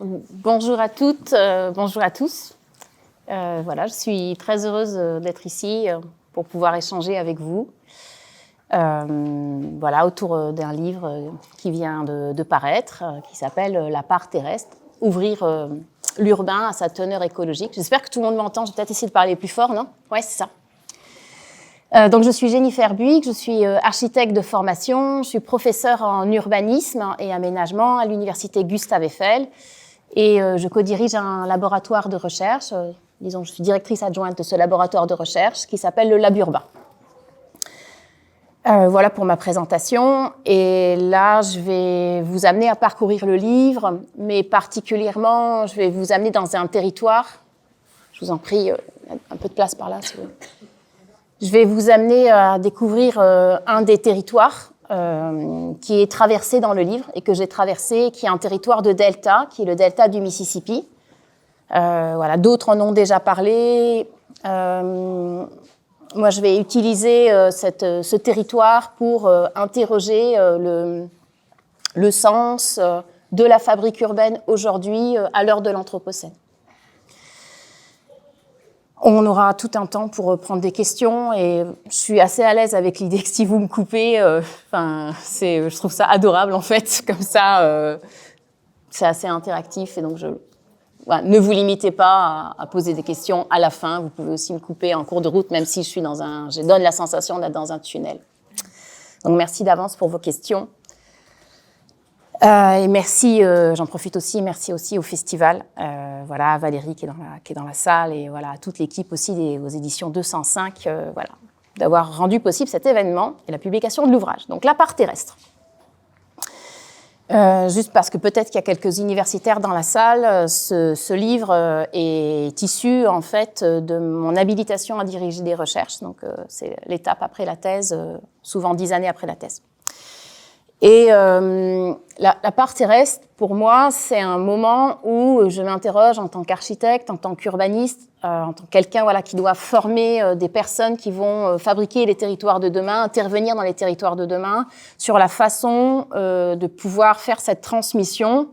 Bonjour à toutes, bonjour à tous. Voilà, je suis très heureuse d'être ici pour pouvoir échanger avec vous. Voilà, autour d'un livre qui vient de paraître, qui s'appelle La part terrestre, ouvrir l'urbain à sa teneur écologique. J'espère que tout le monde m'entend, je vais peut-être essayer de parler plus fort, non? Ouais, c'est ça. Donc, je suis Jennifer Buick, je suis architecte de formation, je suis professeure en urbanisme et aménagement à l'université Gustave Eiffel et je co-dirige un laboratoire de recherche, disons je suis directrice adjointe de ce laboratoire de recherche qui s'appelle le Lab Urbain. Voilà pour ma présentation et là je vais vous amener à parcourir le livre, mais particulièrement je vais vous amener dans un territoire, je vous en prie, un peu de place par là si vous voulez. Je vais vous amener à découvrir un des territoires qui est traversé dans le livre et que j'ai traversé, qui est un territoire de delta, qui est le delta du Mississippi. Voilà, d'autres en ont déjà parlé. Moi, je vais utiliser ce territoire pour interroger le sens de la fabrique urbaine aujourd'hui à l'heure de l'Anthropocène. On aura tout un temps pour prendre des questions et je suis assez à l'aise avec l'idée que si vous me coupez, je trouve ça adorable en fait, comme ça, c'est assez interactif et donc voilà, ne vous limitez pas à poser des questions à la fin. Vous pouvez aussi me couper en cours de route, même si je donne la sensation d'être dans un tunnel. Donc merci d'avance pour vos questions. Et merci, j'en profite aussi, merci aussi au festival, voilà, à Valérie qui est dans la salle et voilà, à toute l'équipe aussi aux éditions 205, voilà, d'avoir rendu possible cet événement et la publication de l'ouvrage. Donc la part terrestre. Juste parce que peut-être qu'il y a quelques universitaires dans la salle, ce livre est issu en fait de mon habilitation à diriger des recherches, donc c'est l'étape après la thèse, souvent 10 années après la thèse. Et la part terrestre, pour moi, c'est un moment où je m'interroge en tant qu'architecte, en tant qu'urbaniste, en tant que quelqu'un voilà, qui doit former des personnes qui vont fabriquer les territoires de demain, intervenir dans les territoires de demain, sur la façon de pouvoir faire cette transmission,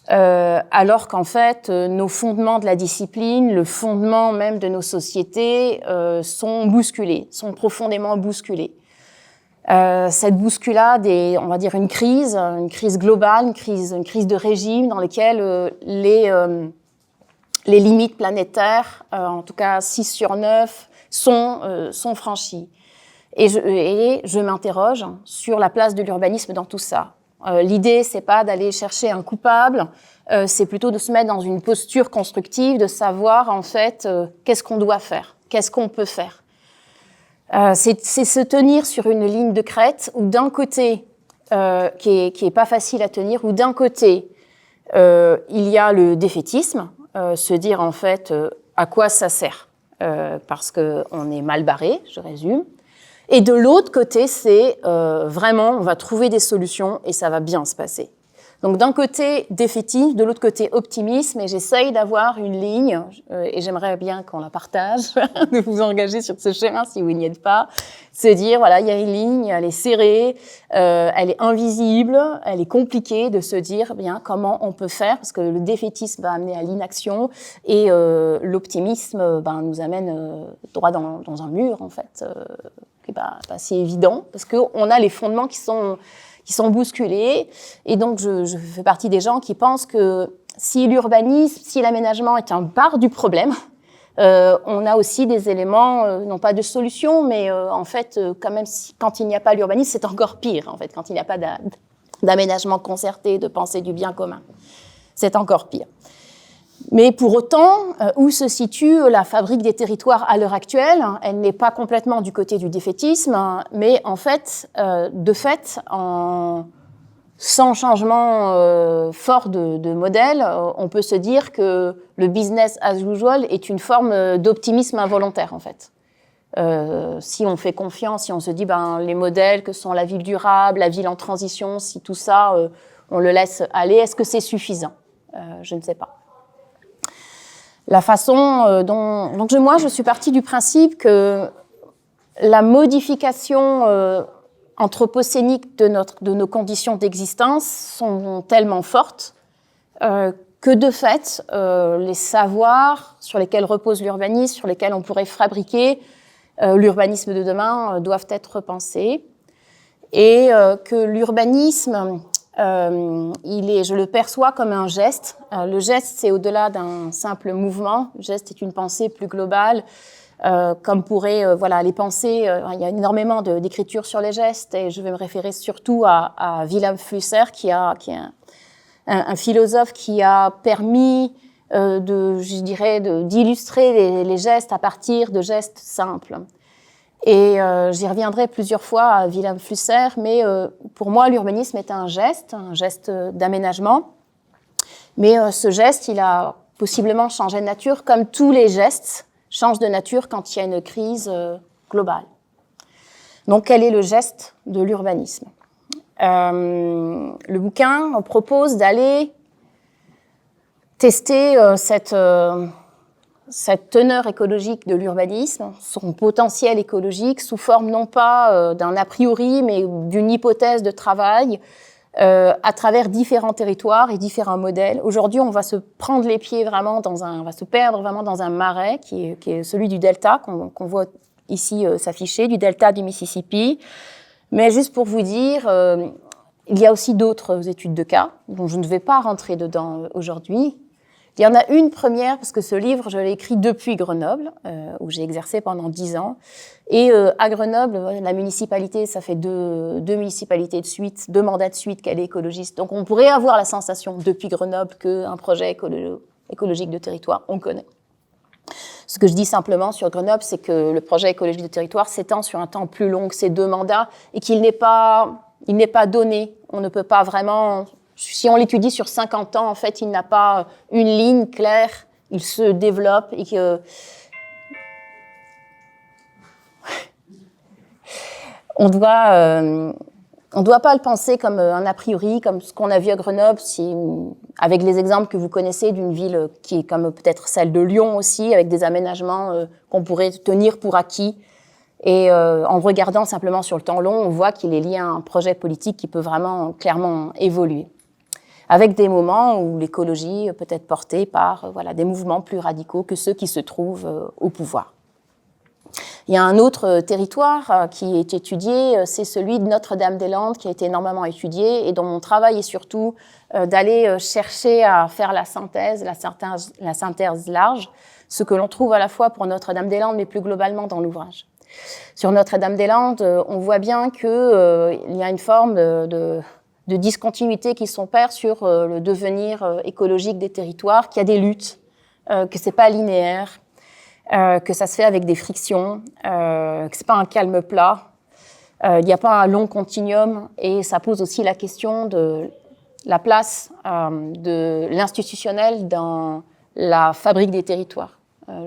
alors qu'en fait, nos fondements de la discipline, le fondement même de nos sociétés sont bousculés, sont profondément bousculés. Cette bousculade est, on va dire, une crise globale, une crise de régime dans laquelle les limites planétaires, en tout cas 6 sur 9, sont franchies. Et je m'interroge sur la place de l'urbanisme dans tout ça. L'idée, c'est pas d'aller chercher un coupable, c'est plutôt de se mettre dans une posture constructive, de savoir en fait qu'est-ce qu'on doit faire, qu'est-ce qu'on peut faire. C'est se tenir sur une ligne de crête où d'un côté, qui est pas facile à tenir, où d'un côté, il y a le défaitisme, se dire en fait à quoi ça sert, parce qu'on est mal barré, je résume. Et de l'autre côté, c'est vraiment, on va trouver des solutions et ça va bien se passer. Donc d'un côté, défaitisme, de l'autre côté, optimisme, et j'essaye d'avoir une ligne, et j'aimerais bien qu'on la partage, de vous engager sur ce chemin si vous n'y êtes pas, se dire, voilà, il y a une ligne, elle est serrée, elle est invisible, elle est compliquée, de se dire, bien, comment on peut faire, parce que le défaitisme va amener à l'inaction, et l'optimisme nous amène droit dans un mur, en fait, qui n'est pas si évident, parce qu'on a les fondements qui sont bousculés. Et donc, je fais partie des gens qui pensent que si l'urbanisme, si l'aménagement est un part du problème, on a aussi des éléments, non pas de solution, mais en fait, quand même, quand il n'y a pas l'urbanisme, c'est encore pire, en fait, quand il n'y a pas d'aménagement concerté, de pensée du bien commun. C'est encore pire. Mais pour autant, où se situe la fabrique des territoires à l'heure actuelle? Elle n'est pas complètement du côté du défaitisme, mais en fait, sans changement fort de modèle, on peut se dire que le business as usual est une forme d'optimisme involontaire, en fait. Si on fait confiance, si on se dit les modèles que sont la ville durable, la ville en transition, si tout ça, on le laisse aller, est-ce que c'est suffisant? Je ne sais pas. La façon donc moi, je suis partie du principe que la modification anthropocénique de nos conditions d'existence sont tellement fortes que de fait, les savoirs sur lesquels repose l'urbanisme, sur lesquels on pourrait fabriquer l'urbanisme de demain, doivent être repensés. Et que l'urbanisme, je le perçois comme un geste. Le geste, c'est au-delà d'un simple mouvement. Le geste est une pensée plus globale, comme pourrait, les pensées. Il y a énormément d'écriture sur les gestes, et je vais me référer surtout à Wilhelm Flusser, qui est un philosophe qui a permis d'illustrer les gestes à partir de gestes simples. Et j'y reviendrai plusieurs fois à Wilhelm Flusser, mais pour moi, l'urbanisme est un geste d'aménagement. Mais ce geste, il a possiblement changé de nature, comme tous les gestes changent de nature quand il y a une crise globale. Donc, quel est le geste de l'urbanisme ? Le bouquin propose d'aller tester cette teneur écologique de l'urbanisme, son potentiel écologique, sous forme non pas d'un a priori, mais d'une hypothèse de travail à travers différents territoires et différents modèles. Aujourd'hui, on va se prendre les pieds vraiment on va se perdre vraiment dans un marais qui est celui du delta, qu'on voit ici s'afficher, du delta du Mississippi. Mais juste pour vous dire, il y a aussi d'autres études de cas, dont je ne vais pas rentrer dedans aujourd'hui. Il y en a une première, parce que ce livre, je l'ai écrit depuis Grenoble, où j'ai exercé pendant 10 ans. Et à Grenoble, la municipalité, ça fait deux municipalités de suite, 2 mandats de suite qu'elle est écologiste. Donc on pourrait avoir la sensation, depuis Grenoble, qu'un projet écologique de territoire, on connaît. Ce que je dis simplement sur Grenoble, c'est que le projet écologique de territoire s'étend sur un temps plus long que ces 2 mandats et qu'il n'est pas donné. On ne peut pas vraiment... Si on l'étudie sur 50 ans, en fait, il n'a pas une ligne claire, il se développe et que... On doit pas le penser comme un a priori, comme ce qu'on a vu à Grenoble, avec les exemples que vous connaissez d'une ville qui est comme peut-être celle de Lyon aussi, avec des aménagements qu'on pourrait tenir pour acquis. Et en regardant simplement sur le temps long, on voit qu'il est lié à un projet politique qui peut vraiment clairement évoluer, avec des moments où l'écologie peut être portée par des mouvements plus radicaux que ceux qui se trouvent au pouvoir. Il y a un autre territoire qui est étudié, c'est celui de Notre-Dame-des-Landes, qui a été énormément étudié et dont mon travail est surtout d'aller chercher à faire la synthèse large, ce que l'on trouve à la fois pour Notre-Dame-des-Landes, mais plus globalement dans l'ouvrage. Sur Notre-Dame-des-Landes, on voit bien qu'il y a une forme de discontinuité qui s'opère sur le devenir écologique des territoires, qu'il y a des luttes, que c'est pas linéaire, que ça se fait avec des frictions, que c'est pas un calme plat, il n'y a pas un long continuum, et ça pose aussi la question de la place de l'institutionnel dans la fabrique des territoires.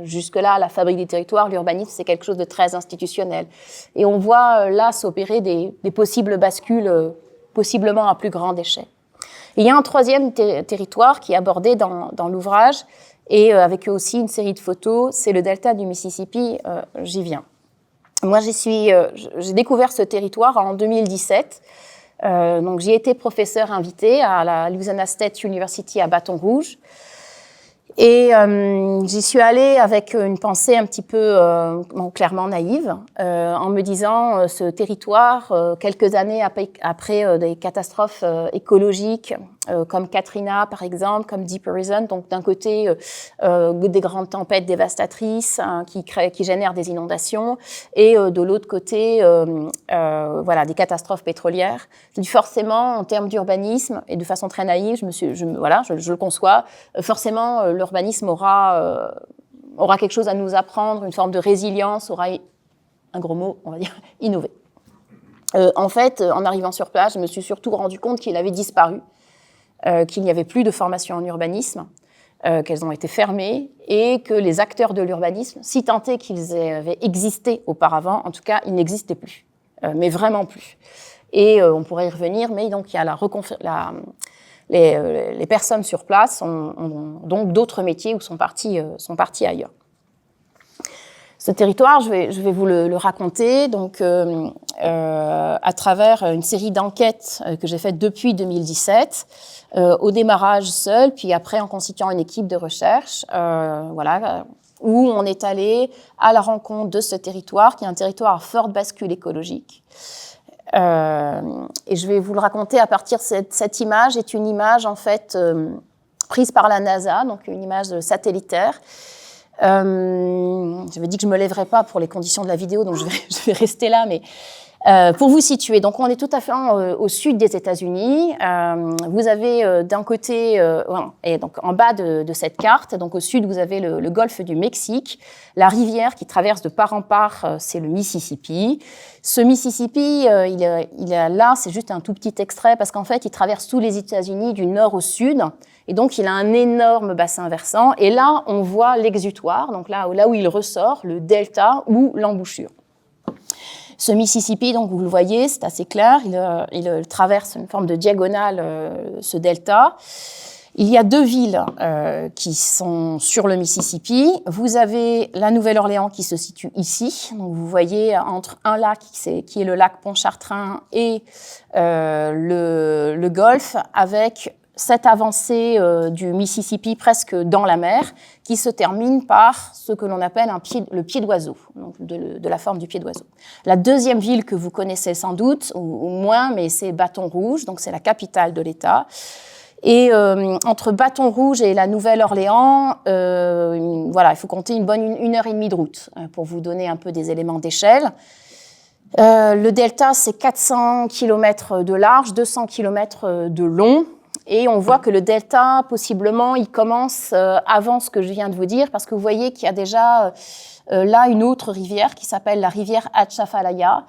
Jusque-là, la fabrique des territoires, l'urbanisme, c'est quelque chose de très institutionnel. Et on voit là s'opérer des possibles bascules, possiblement à plus grande échelle. Et il y a un troisième territoire qui est abordé dans l'ouvrage, et avec aussi une série de photos, c'est le delta du Mississippi, j'y viens. Moi, j'ai découvert ce territoire en 2017. Donc, j'y ai été professeur invité à la Louisiana State University à Baton Rouge. Et j'y suis allée avec une pensée un petit peu clairement naïve, en me disant ce territoire, quelques années après des catastrophes écologiques comme Katrina par exemple, comme Deep Horizon, donc d'un côté des grandes tempêtes dévastatrices qui génèrent des inondations, et de l'autre côté des catastrophes pétrolières. Forcément, en termes d'urbanisme et de façon très naïve, je le conçois, forcément l'urbanisme aura quelque chose à nous apprendre, une forme de résilience, aura, un gros mot, on va dire, innové. En fait, en arrivant sur place, je me suis surtout rendu compte qu'il avait disparu, qu'il n'y avait plus de formation en urbanisme, qu'elles ont été fermées, et que les acteurs de l'urbanisme, si tant est qu'ils avaient existé auparavant, en tout cas, ils n'existaient plus, mais vraiment plus. Et on pourrait y revenir, mais donc il y a les personnes sur place ont donc d'autres métiers ou sont partis ailleurs. Ce territoire, je vais vous le raconter. Donc, à travers une série d'enquêtes que j'ai faites depuis 2017, au démarrage seul, puis après en constituant une équipe de recherche, où on est allé à la rencontre de ce territoire, qui est un territoire à forte bascule écologique. Et je vais vous le raconter à partir de cette image, est une image en fait prise par la NASA, donc une image satellitaire. J'avais dit que je me lèverais pas pour les conditions de la vidéo, donc je vais rester là, mais pour vous situer, donc on est tout à fait au sud des États-Unis. Vous avez d'un côté, et donc en bas de cette carte, donc au sud vous avez le golfe du Mexique, la rivière qui traverse de part en part, c'est le Mississippi. Ce Mississippi, il est là, c'est juste un tout petit extrait parce qu'en fait il traverse tous les États-Unis du nord au sud. Et donc, il a un énorme bassin versant. Et là, on voit l'exutoire, donc là où il ressort, le delta ou l'embouchure. Ce Mississippi, donc vous le voyez, c'est assez clair, il traverse une forme de diagonale, ce delta. Il y a deux villes qui sont sur le Mississippi. Vous avez la Nouvelle-Orléans qui se situe ici. Donc vous voyez entre un lac qui est le lac Pontchartrain et le golfe, avec cette avancée du Mississippi presque dans la mer, qui se termine par ce que l'on appelle le pied d'oiseau, donc de la forme du pied d'oiseau. La deuxième ville que vous connaissez sans doute, ou moins, mais c'est Bâton Rouge, donc c'est la capitale de l'État. Et entre Bâton Rouge et la Nouvelle-Orléans, il faut compter une bonne 1h30 de route, pour vous donner un peu des éléments d'échelle. Le delta, c'est 400 km de large, 200 km de long. Et on voit que le delta, possiblement, il commence avant ce que je viens de vous dire, parce que vous voyez qu'il y a déjà là une autre rivière qui s'appelle la rivière Atchafalaya,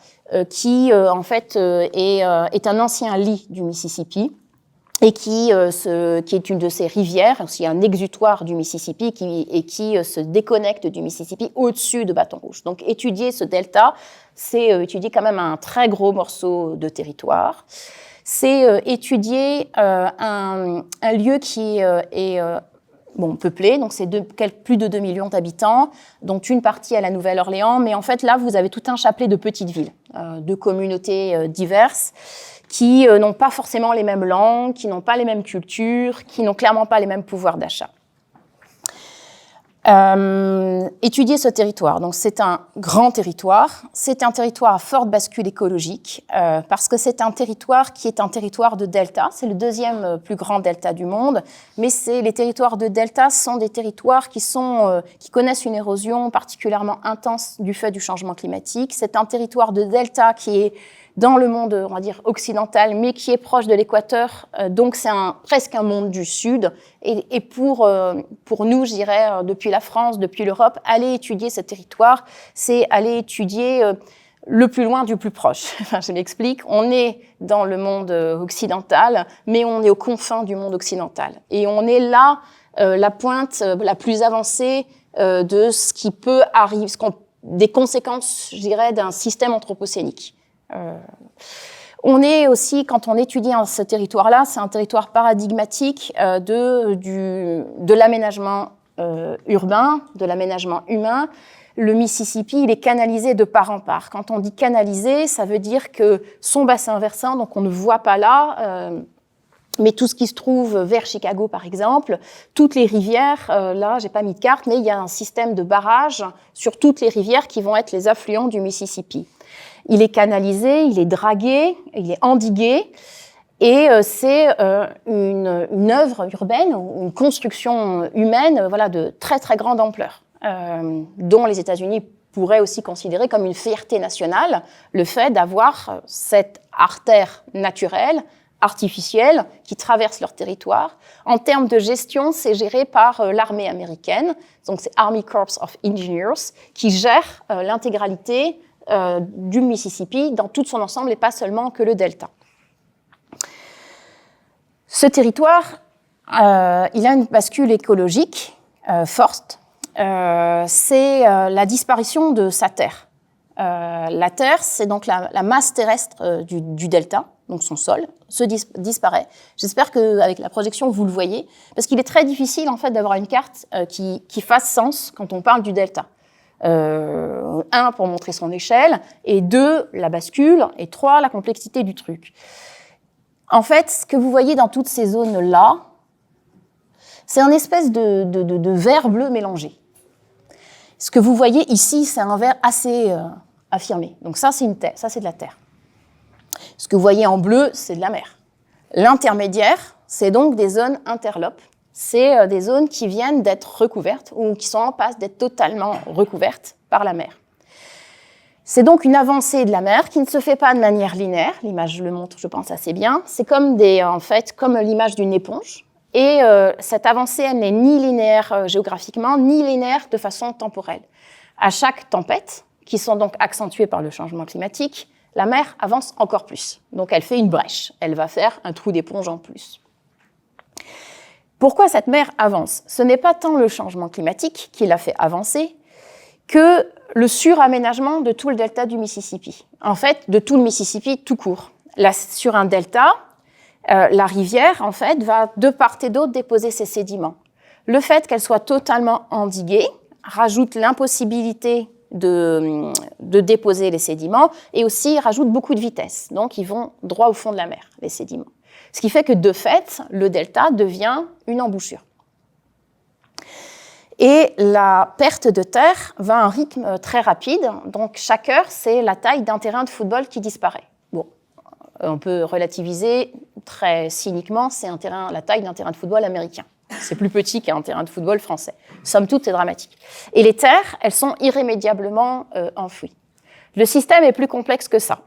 qui en fait est un ancien lit du Mississippi et qui est une de ces rivières, aussi un exutoire du Mississippi, qui se déconnecte du Mississippi au-dessus de Bâton Rouge. Donc étudier ce delta, c'est étudier quand même un très gros morceau de territoire. C'est étudier un lieu qui est peuplé, donc c'est plus de 2 millions d'habitants, dont une partie à la Nouvelle-Orléans, mais en fait là vous avez tout un chapelet de petites villes, de communautés diverses, qui n'ont pas forcément les mêmes langues, qui n'ont pas les mêmes cultures, qui n'ont clairement pas les mêmes pouvoirs d'achat. Étudier ce territoire. Donc c'est un grand territoire, c'est un territoire à forte bascule écologique, parce que c'est un territoire qui est un territoire de delta, c'est le deuxième plus grand delta du monde, mais les territoires de delta sont des territoires qui connaissent une érosion particulièrement intense du fait du changement climatique. C'est un territoire de delta qui est dans le monde, on va dire, occidental, mais qui est proche de l'équateur. Donc, c'est presque un monde du Sud. Et pour nous, je dirais, depuis la France, depuis l'Europe, aller étudier ce territoire, c'est aller étudier le plus loin du plus proche. Enfin, je m'explique. On est dans le monde occidental, mais on est aux confins du monde occidental. Et on est là, la pointe la plus avancée de ce qui peut arriver, des conséquences, je dirais, d'un système anthropocénique. On est aussi, quand on étudie ce territoire-là, c'est un territoire paradigmatique de l'aménagement urbain, de l'aménagement humain. Le Mississippi, il est canalisé de part en part. Quand on dit canalisé, ça veut dire que son bassin versant, donc on ne voit pas là, mais tout ce qui se trouve vers Chicago, par exemple, toutes les rivières, là, j'ai pas mis de carte, mais il y a un système de barrage sur toutes les rivières qui vont être les affluents du Mississippi. Il est canalisé, il est dragué, il est endigué, et c'est une œuvre urbaine, une construction humaine, de très très grande ampleur, dont les États-Unis pourraient aussi considérer comme une fierté nationale, le fait d'avoir cette artère naturelle, artificielle, qui traverse leur territoire. En termes de gestion, c'est géré par l'armée américaine, donc c'est Army Corps of Engineers, qui gère l'intégralité du Mississippi dans tout son ensemble et pas seulement que le delta. Ce territoire, il a une bascule écologique forte. C'est la disparition de sa terre. La terre, c'est donc la masse terrestre du delta, donc son sol, disparaît. J'espère qu'avec la projection, vous le voyez, parce qu'il est très difficile en fait d'avoir une carte qui fasse sens quand on parle du delta. 1, pour montrer son échelle, et 2, la bascule, et 3, la complexité du truc. En fait, ce que vous voyez dans toutes ces zones-là, c'est un espèce de vert bleu mélangé. Ce que vous voyez ici, c'est un vert assez affirmé. Donc ça, c'est une terre, ça c'est de la terre. Ce que vous voyez en bleu, c'est de la mer. L'intermédiaire, c'est donc des zones interlopes. C'est des zones qui viennent d'être recouvertes ou qui sont en passe d'être totalement recouvertes par la mer. C'est donc une avancée de la mer qui ne se fait pas de manière linéaire. L'image le montre, je pense, assez bien. C'est comme comme l'image d'une éponge. Et cette avancée, elle n'est ni linéaire géographiquement, ni linéaire de façon temporelle. À chaque tempête, qui sont donc accentuées par le changement climatique, la mer avance encore plus. Donc elle fait une brèche. Elle va faire un trou d'éponge en plus. Pourquoi cette mer avance? Ce n'est pas tant le changement climatique qui l'a fait avancer que le suraménagement de tout le delta du Mississippi. En fait, de tout le Mississippi tout court. Là, sur un delta, la rivière, en fait, va de part et d'autre déposer ses sédiments. Le fait qu'elle soit totalement endiguée rajoute l'impossibilité de déposer les sédiments et aussi rajoute beaucoup de vitesse. Donc, ils vont droit au fond de la mer, les sédiments. Ce qui fait que, de fait, le delta devient une embouchure. Et la perte de terre va à un rythme très rapide. Donc, chaque heure, c'est la taille d'un terrain de football qui disparaît. Bon, on peut relativiser très cyniquement, c'est la taille d'un terrain de football américain. C'est plus petit qu'un terrain de football français. Somme toute, c'est dramatique. Et les terres, elles sont irrémédiablement enfouies. Le système est plus complexe que ça.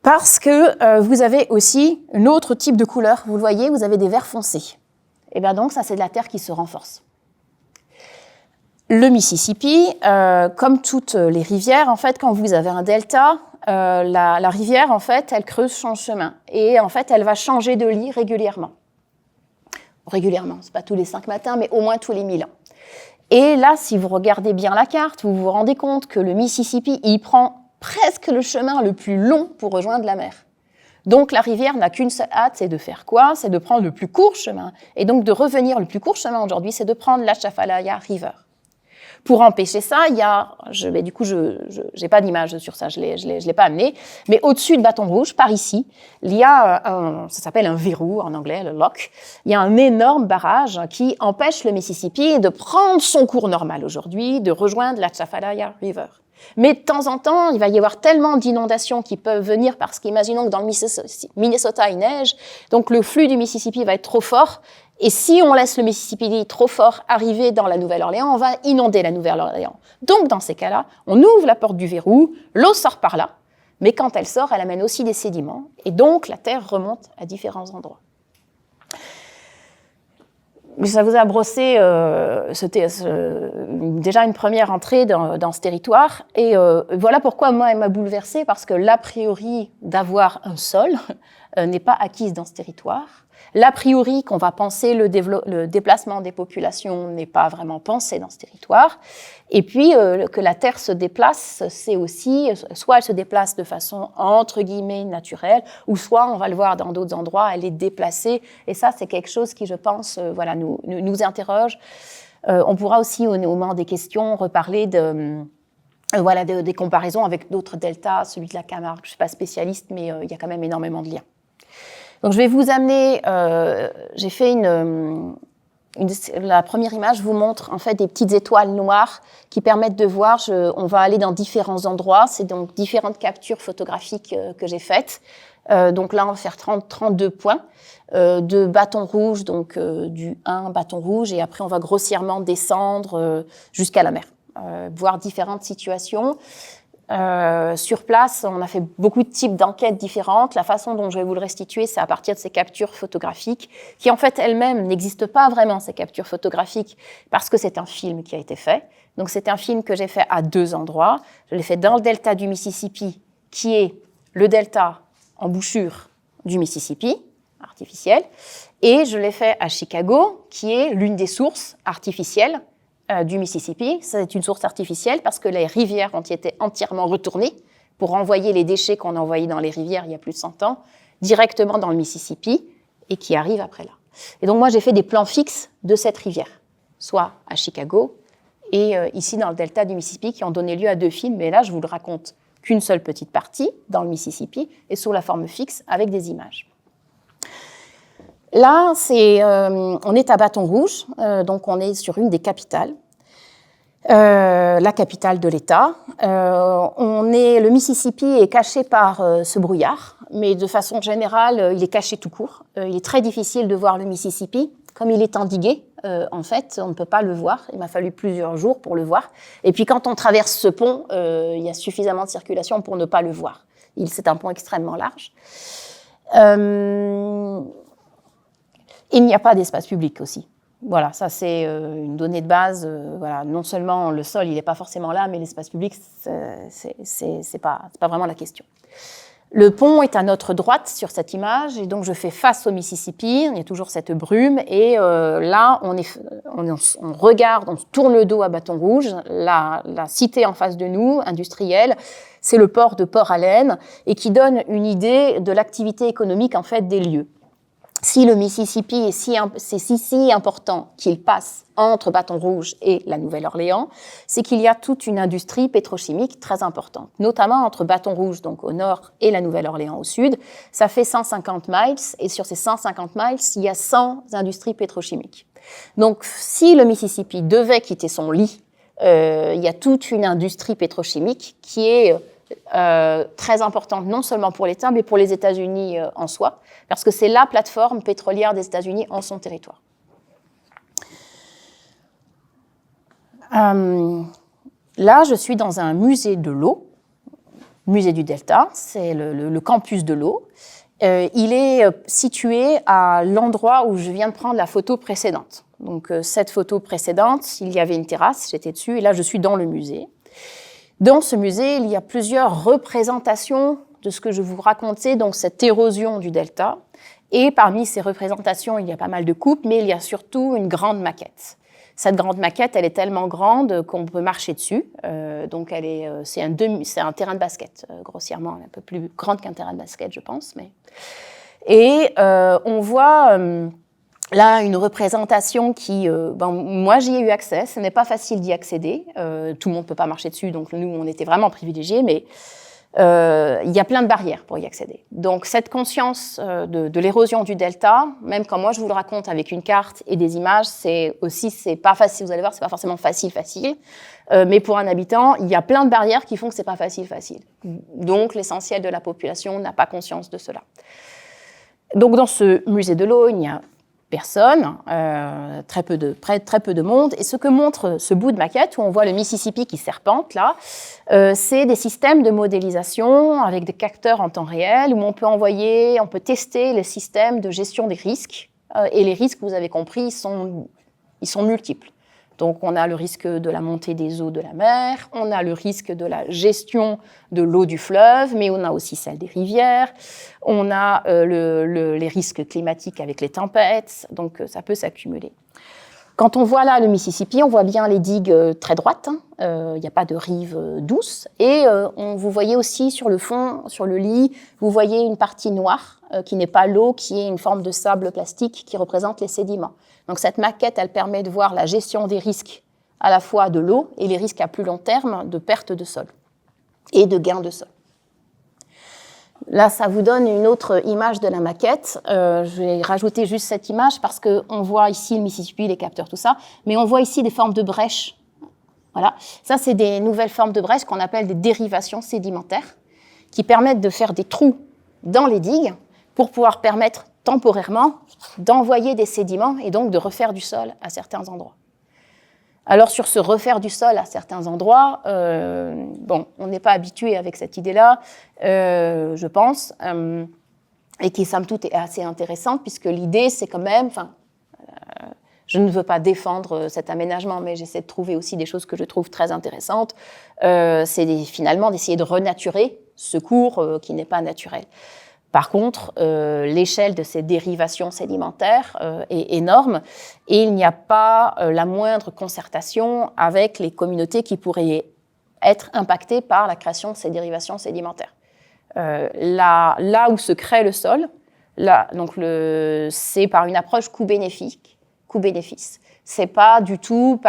Parce que vous avez aussi un autre type de couleur. Vous le voyez, vous avez des verts foncés. Et bien donc, ça, c'est de la terre qui se renforce. Le Mississippi, comme toutes les rivières, en fait, quand vous avez un delta, la rivière, en fait, elle creuse son chemin. Et en fait, elle va changer de lit régulièrement. Régulièrement, c'est pas tous les 5 matins, mais au moins tous les 1000 ans. Et là, si vous regardez bien la carte, vous vous rendez compte que le Mississippi, il prend presque le chemin le plus long pour rejoindre la mer. Donc la rivière n'a qu'une seule hâte, c'est de faire quoi? C'est de prendre le plus court chemin. Et donc de revenir, le plus court chemin aujourd'hui, c'est de prendre l'Atchafalaya River. Pour empêcher ça, il y a, du coup, je n'ai pas d'image sur ça, je l'ai pas amené, mais au-dessus de Bâton Rouge, par ici, il y a ça s'appelle un verrou en anglais, le lock. Il y a un énorme barrage qui empêche le Mississippi de prendre son cours normal aujourd'hui, de rejoindre l'Atchafalaya River. Mais de temps en temps, il va y avoir tellement d'inondations qui peuvent venir parce qu'imaginons que dans le Minnesota, il neige, donc le flux du Mississippi va être trop fort. Et si on laisse le Mississippi trop fort arriver dans la Nouvelle-Orléans, on va inonder la Nouvelle-Orléans. Donc, dans ces cas-là, on ouvre la porte du verrou, l'eau sort par là, mais quand elle sort, elle amène aussi des sédiments, et donc la terre remonte à différents endroits. Ça vous a brossé déjà une première entrée dans ce territoire, et voilà pourquoi moi, elle m'a bouleversée, parce que l'a priori d'avoir un sol n'est pas acquise dans ce territoire. L'a priori qu'on va penser le déplacement des populations n'est pas vraiment pensé dans ce territoire. Et puis, que la Terre se déplace, c'est aussi, soit elle se déplace de façon entre guillemets naturelle, ou soit, on va le voir dans d'autres endroits, elle est déplacée. Et ça, c'est quelque chose qui, je pense, nous interroge. On pourra aussi, au moment des questions, reparler des comparaisons avec d'autres deltas, celui de la Camargue. Je ne suis pas spécialiste, mais il y a quand même énormément de liens. Donc, je vais vous amener, j'ai fait la première image vous montre en fait des petites étoiles noires qui permettent de voir, on va aller dans différents endroits, c'est donc différentes captures photographiques que j'ai faites. Donc là, on va faire 32 points de bâton rouge, donc du 1 bâton rouge, et après on va grossièrement descendre jusqu'à la mer, voir différentes situations. Sur place, on a fait beaucoup de types d'enquêtes différentes. La façon dont je vais vous le restituer, c'est à partir de ces captures photographiques, qui en fait elles-mêmes n'existent pas vraiment, ces captures photographiques, parce que c'est un film qui a été fait. Donc c'est un film que j'ai fait à 2 endroits. Je l'ai fait dans le delta du Mississippi, qui est le delta embouchure du Mississippi, artificiel, et je l'ai fait à Chicago, qui est l'une des sources artificielles du Mississippi. C'est une source artificielle parce que les rivières ont été entièrement retournées pour renvoyer les déchets qu'on a envoyés dans les rivières il y a plus de 100 ans directement dans le Mississippi et qui arrivent après là. Et donc moi, j'ai fait des plans fixes de cette rivière, soit à Chicago et ici dans le delta du Mississippi, qui ont donné lieu à 2 films, mais là je vous le raconte qu'une seule petite partie dans le Mississippi et sous la forme fixe avec des images. Là, on est à Baton Rouge, donc on est sur une des capitales, la capitale de l'État. Le Mississippi est caché par ce brouillard, mais de façon générale, il est caché tout court. Il est très difficile de voir le Mississippi. Comme il est endigué, en fait, on ne peut pas le voir. Il m'a fallu plusieurs jours pour le voir. Et puis quand on traverse ce pont, il y a suffisamment de circulation pour ne pas le voir. C'est un pont extrêmement large. Il n'y a pas d'espace public aussi. Voilà, ça c'est une donnée de base. Voilà, non seulement le sol, il n'est pas forcément là, mais l'espace public, c'est pas vraiment la question. Le pont est à notre droite sur cette image, et donc je fais face au Mississippi. Il y a toujours cette brume, et là, on regarde, on tourne le dos à Baton Rouge, la cité en face de nous, industrielle. C'est le port de Port-Allen, et qui donne une idée de l'activité économique en fait des lieux. Si le Mississippi c'est si important qu'il passe entre Baton Rouge et la Nouvelle-Orléans, c'est qu'il y a toute une industrie pétrochimique très importante, notamment entre Baton Rouge, donc au nord, et la Nouvelle-Orléans au sud. Ça fait 150 miles, et sur ces 150 miles, il y a 100 industries pétrochimiques. Donc, si le Mississippi devait quitter son lit, il y a toute une industrie pétrochimique qui est très importante, non seulement pour l'État, mais pour les États-Unis en soi, parce que c'est la plateforme pétrolière des États-Unis en son territoire. Là, je suis dans un musée de l'eau, musée du Delta, c'est le campus de l'eau. Il est situé à l'endroit où je viens de prendre la photo précédente. Donc, cette photo précédente, il y avait une terrasse, j'étais dessus, et là, je suis dans le musée. Dans ce musée, il y a plusieurs représentations de ce que je vous racontais, donc cette érosion du delta. Et parmi ces représentations, il y a pas mal de coupes, mais il y a surtout une grande maquette. Cette grande maquette, elle est tellement grande qu'on peut marcher dessus. Donc, c'est un terrain de basket, grossièrement, un peu plus grande qu'un terrain de basket, je pense. Et on voit là une représentation qui, moi j'y ai eu accès, ce n'est pas facile d'y accéder, tout le monde ne peut pas marcher dessus, donc nous on était vraiment privilégiés, mais il y a plein de barrières pour y accéder. Donc cette conscience de l'érosion du delta, même quand moi je vous le raconte avec une carte et des images, c'est pas facile, vous allez voir, c'est pas forcément facile, mais pour un habitant, il y a plein de barrières qui font que c'est pas facile. Donc l'essentiel de la population n'a pas conscience de cela. Donc dans ce musée de l'eau, il n'y a personne, très peu de monde. Et ce que montre ce bout de maquette, où on voit le Mississippi qui serpente, là, c'est des systèmes de modélisation avec des capteurs en temps réel, où on peut tester le système de gestion des risques. Et les risques, vous avez compris, ils sont multiples. Donc, on a le risque de la montée des eaux de la mer, on a le risque de la gestion de l'eau du fleuve, mais on a aussi celle des rivières, on a les risques climatiques avec les tempêtes, donc ça peut s'accumuler. Quand on voit là le Mississippi, on voit bien les digues très droites, il n'y a pas de rive douce, et vous voyez aussi sur le fond, sur le lit, vous voyez une partie noire qui n'est pas l'eau, qui est une forme de sable plastique qui représente les sédiments. Donc cette maquette, elle permet de voir la gestion des risques à la fois de l'eau et les risques à plus long terme de perte de sol et de gain de sol. Là, ça vous donne une autre image de la maquette. Je vais rajouter juste cette image parce qu'on voit ici le Mississippi, les capteurs, tout ça, mais on voit ici des formes de brèches. Voilà. Ça, c'est des nouvelles formes de brèches qu'on appelle des dérivations sédimentaires qui permettent de faire des trous dans les digues pour pouvoir permettre temporairement d'envoyer des sédiments et donc de refaire du sol à certains endroits. Alors sur ce refaire du sol à certains endroits, on n'est pas habitué avec cette idée-là, je pense, et qui somme toute est assez intéressante puisque l'idée c'est quand même, je ne veux pas défendre cet aménagement, mais j'essaie de trouver aussi des choses que je trouve très intéressantes, c'est finalement d'essayer de renaturer ce cours qui n'est pas naturel. Par contre, l'échelle de ces dérivations sédimentaires est énorme et il n'y a pas la moindre concertation avec les communautés qui pourraient être impactées par la création de ces dérivations sédimentaires. Là où se crée le sol, c'est par une approche coût-bénéfice coût-bénéfice. C'est pas du tout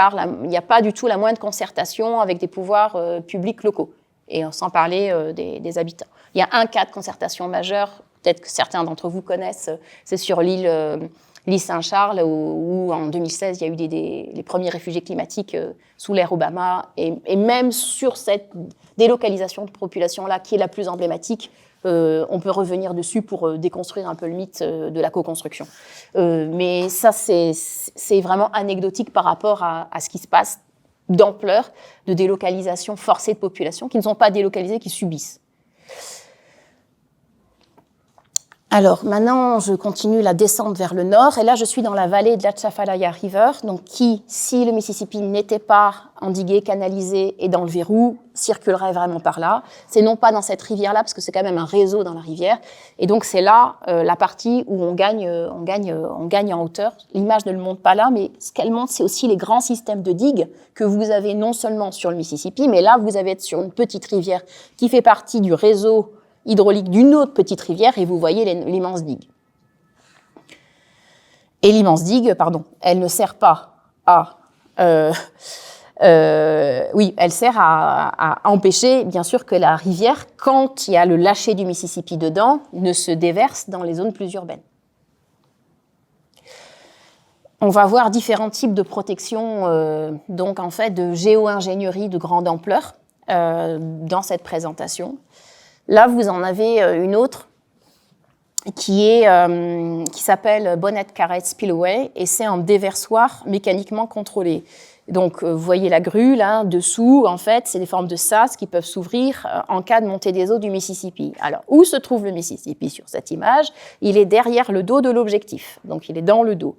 il n'y a pas du tout la moindre concertation avec des pouvoirs publics locaux, et sans parler des habitants. Il y a un cas de concertation majeure, peut-être que certains d'entre vous connaissent, c'est sur l'île Saint-Charles, où en 2016, il y a eu les premiers réfugiés climatiques sous l'ère Obama, et même sur cette délocalisation de population-là, qui est la plus emblématique, on peut revenir dessus pour déconstruire un peu le mythe de la co-construction. Mais ça, c'est vraiment anecdotique par rapport à ce qui se passe d'ampleur de délocalisation forcée de populations qui ne sont pas délocalisées, qui subissent. Alors, maintenant, je continue la descente vers le nord, et là, je suis dans la vallée de l'Atchafalaya River, donc qui, si le Mississippi n'était pas endigué, canalisé et dans le verrou, circulerait vraiment par là. C'est non pas dans cette rivière-là, parce que c'est quand même un réseau dans la rivière, et donc c'est là la partie où on gagne en hauteur. L'image ne le montre pas là, mais ce qu'elle montre, c'est aussi les grands systèmes de digues que vous avez non seulement sur le Mississippi, mais là, vous avez sur une petite rivière qui fait partie du réseau hydraulique d'une autre petite rivière, et vous voyez l'immense digue. Et l'immense digue, elle ne sert pas à... elle sert à empêcher, bien sûr, que la rivière, quand il y a le lâcher du Mississippi dedans, ne se déverse dans les zones plus urbaines. On va voir différents types de protection, donc en fait de géo-ingénierie de grande ampleur dans cette présentation. Là, vous en avez une autre qui s'appelle Bonnet Carret Spillway, et c'est un déversoir mécaniquement contrôlé. Donc, vous voyez la grue, là, dessous, en fait, c'est des formes de sas qui peuvent s'ouvrir en cas de montée des eaux du Mississippi. Alors, où se trouve le Mississippi sur cette image? Il est derrière le dos de l'objectif, donc il est dans le dos.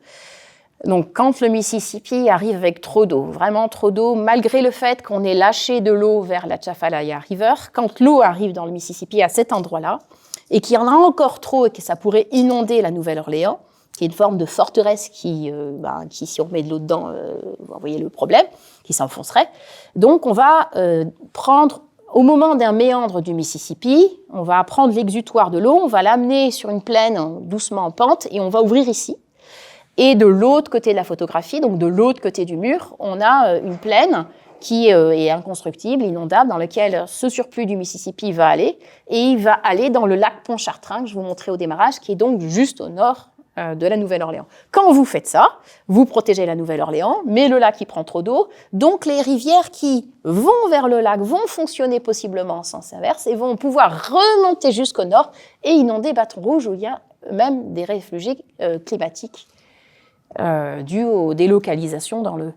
Donc, quand le Mississippi arrive avec trop d'eau, vraiment trop d'eau, malgré le fait qu'on ait lâché de l'eau vers la Atchafalaya River, quand l'eau arrive dans le Mississippi à cet endroit-là, et qu'il y en a encore trop et que ça pourrait inonder la Nouvelle-Orléans, qui est une forme de forteresse qui si on met de l'eau dedans, vous voyez le problème, qui s'enfoncerait. Donc, on va prendre, au moment d'un méandre du Mississippi, on va prendre l'exutoire de l'eau, on va l'amener sur une plaine doucement en pente, et on va ouvrir ici. Et de l'autre côté de la photographie, donc de l'autre côté du mur, on a une plaine qui est inconstructible, inondable, dans laquelle ce surplus du Mississippi va aller, et il va aller dans le lac Pontchartrain, que je vous montrais au démarrage, qui est donc juste au nord de la Nouvelle-Orléans. Quand vous faites ça, vous protégez la Nouvelle-Orléans, mais le lac, il prend trop d'eau, donc les rivières qui vont vers le lac vont fonctionner possiblement en sens inverse et vont pouvoir remonter jusqu'au nord et inonder Baton Rouge, où il y a même des réfugiés climatiques dû aux délocalisations dans le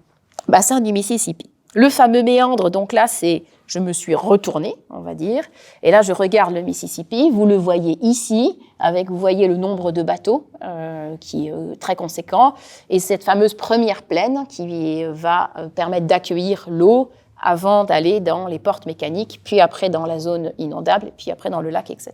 bassin du Mississippi. Le fameux méandre, donc là, c'est je me suis retournée, on va dire, et là, je regarde le Mississippi. Vous le voyez ici, vous voyez le nombre de bateaux qui est très conséquent, et cette fameuse première plaine qui va permettre d'accueillir l'eau avant d'aller dans les portes mécaniques, puis après dans la zone inondable, puis après dans le lac, etc.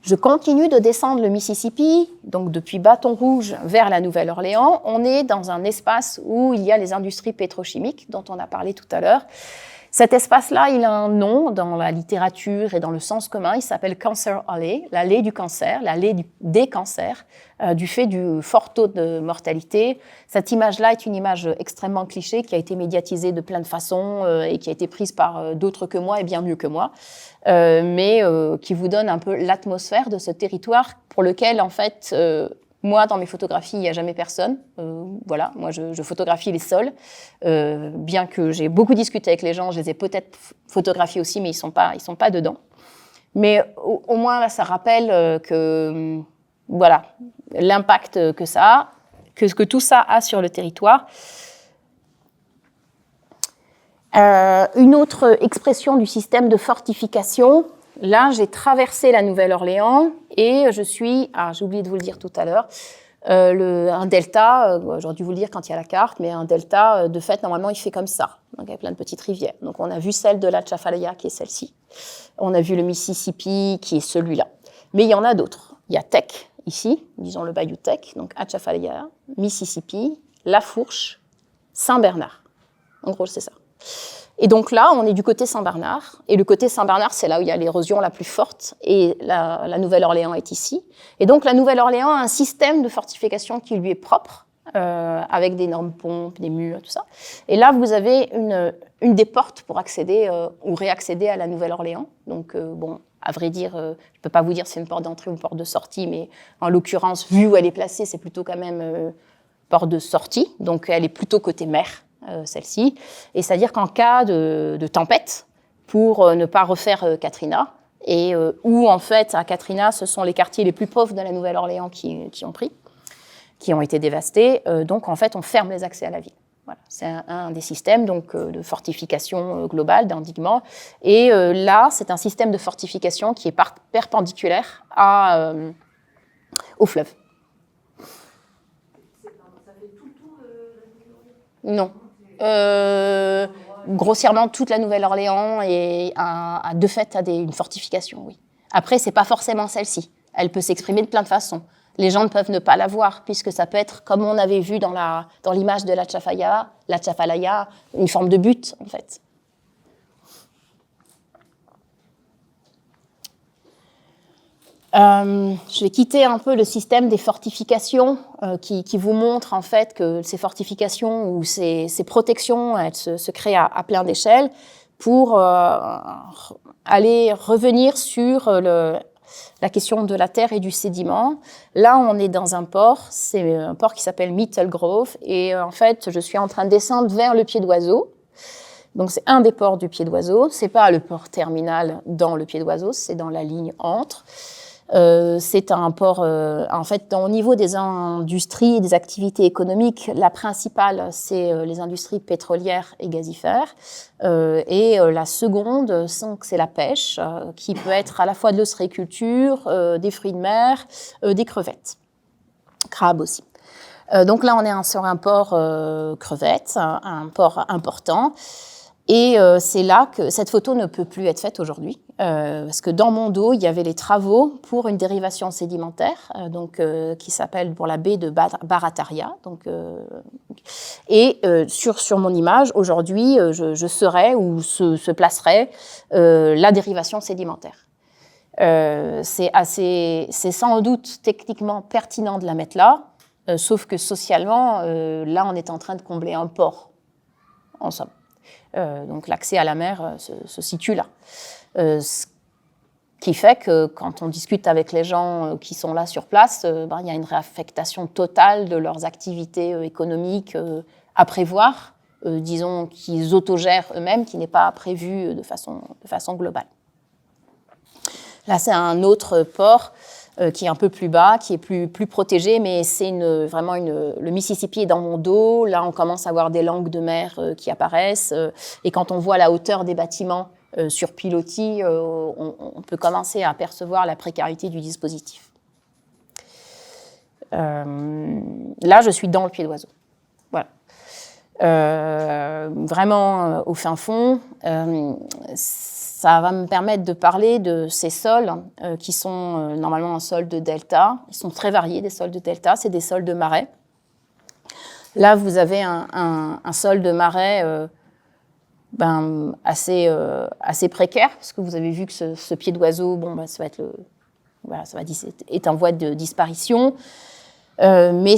Je continue de descendre le Mississippi, donc depuis Baton Rouge vers la Nouvelle-Orléans. On est dans un espace où il y a les industries pétrochimiques, dont on a parlé tout à l'heure. Cet espace-là, il a un nom dans la littérature et dans le sens commun. Il s'appelle Cancer Alley, l'allée du cancer, l'allée des cancers, du fait du fort taux de mortalité. Cette image-là est une image extrêmement cliché qui a été médiatisée de plein de façons et qui a été prise par d'autres que moi et bien mieux que moi, mais qui vous donne un peu l'atmosphère de ce territoire pour lequel, en fait, moi, dans mes photographies, il n'y a jamais personne. Voilà, moi, je photographie les sols. Bien que j'ai beaucoup discuté avec les gens, je les ai peut-être photographiés aussi, mais ils sont pas dedans. Mais au moins, là, ça rappelle que, voilà, l'impact que ça a, que tout ça a sur le territoire. Une autre expression du système de fortification. Là, j'ai traversé la Nouvelle-Orléans et je suis, j'ai oublié de vous le dire tout à l'heure, un delta, j'aurais dû vous le dire quand il y a la carte, mais un delta, de fait, normalement, il fait comme ça. Donc, il y a plein de petites rivières. Donc, on a vu celle de l'Atchafalaya, qui est celle-ci. On a vu le Mississippi, qui est celui-là. Mais il y en a d'autres. Il y a Tech, ici, disons le bayou Tech, donc Atchafalaya, Mississippi, La Fourche, Saint-Bernard. En gros, c'est ça. Et donc là, on est du côté Saint-Bernard. Et le côté Saint-Bernard, c'est là où il y a l'érosion la plus forte. Et la Nouvelle-Orléans est ici. Et donc, la Nouvelle-Orléans a un système de fortification qui lui est propre, avec d'énormes pompes, des murs, tout ça. Et là, vous avez une des portes pour accéder ou réaccéder à la Nouvelle-Orléans. Donc, bon, à vrai dire, je ne peux pas vous dire si c'est une porte d'entrée ou une porte de sortie, mais en l'occurrence, vu où elle est placée, c'est plutôt quand même porte de sortie. Donc, elle est plutôt côté mer, celle-ci. Et c'est-à-dire qu'en cas de tempête, pour ne pas refaire Katrina, et où, en fait, à Katrina, ce sont les quartiers les plus pauvres de la Nouvelle-Orléans qui ont été dévastés. Donc, en fait, on ferme les accès à la ville. Voilà. C'est un des systèmes donc, de fortification globale, d'endiguement. Et là, c'est un système de fortification qui est perpendiculaire au fleuve. Ça fait tout le tour de la Nouvelle-Orléans ? Non. Grossièrement, toute la Nouvelle-Orléans a de fait une fortification, oui. Après, ce n'est pas forcément celle-ci. Elle peut s'exprimer de plein de façons. Les gens ne peuvent ne pas la voir, puisque ça peut être, comme on avait vu dans l'image de la Tchafalaya, une forme de butte, en fait. Je vais quitter un peu le système des fortifications qui vous montre en fait que ces fortifications ou ces protections elles se créent à plein d'échelles pour aller revenir sur la question de la terre et du sédiment. Là, on est dans un port, c'est un port qui s'appelle Mitchell Grove, et en fait, je suis en train de descendre vers le Pied d'Oiseau. Donc, c'est un des ports du Pied d'Oiseau. C'est pas le port terminal dans le Pied d'Oiseau, c'est dans la ligne entre. C'est un port, en fait, au niveau des industries et des activités économiques, la principale, c'est les industries pétrolières et gazifères. Et la seconde, c'est la pêche, qui peut être à la fois de l'ostréiculture, des fruits de mer, des crevettes, crabes aussi. Donc là, on est sur un port crevettes, un port important. Et c'est là que cette photo ne peut plus être faite aujourd'hui, parce que dans mon dos, il y avait les travaux pour une dérivation sédimentaire, qui s'appelle pour la baie de Barataria. Sur mon image, aujourd'hui, je serais où se placerait la dérivation sédimentaire. C'est sans doute techniquement pertinent de la mettre là, sauf que socialement, là, on est en train de combler un port, en somme. Donc l'accès à la mer se situe là. Ce qui fait que quand on discute avec les gens qui sont là sur place, il y a une réaffectation totale de leurs activités économiques à prévoir, disons qu'ils autogèrent eux-mêmes, qui n'est pas prévu de façon globale. Là, c'est un autre port qui est un peu plus bas, qui est plus protégé, mais c'est vraiment le Mississippi est dans mon dos. Là, on commence à avoir des langues de mer qui apparaissent. Et quand on voit la hauteur des bâtiments sur pilotis, on peut commencer à percevoir la précarité du dispositif. Là, je suis dans le Pied d'Oiseau. Voilà. Vraiment au fin fond. Ça va me permettre de parler de ces sols qui sont normalement un sol de delta. Ils sont très variés, des sols de delta. C'est des sols de marais. Là, vous avez un sol de marais assez précaire, parce que vous avez vu que ce Pied d'Oiseau, ça est en voie de disparition. Mais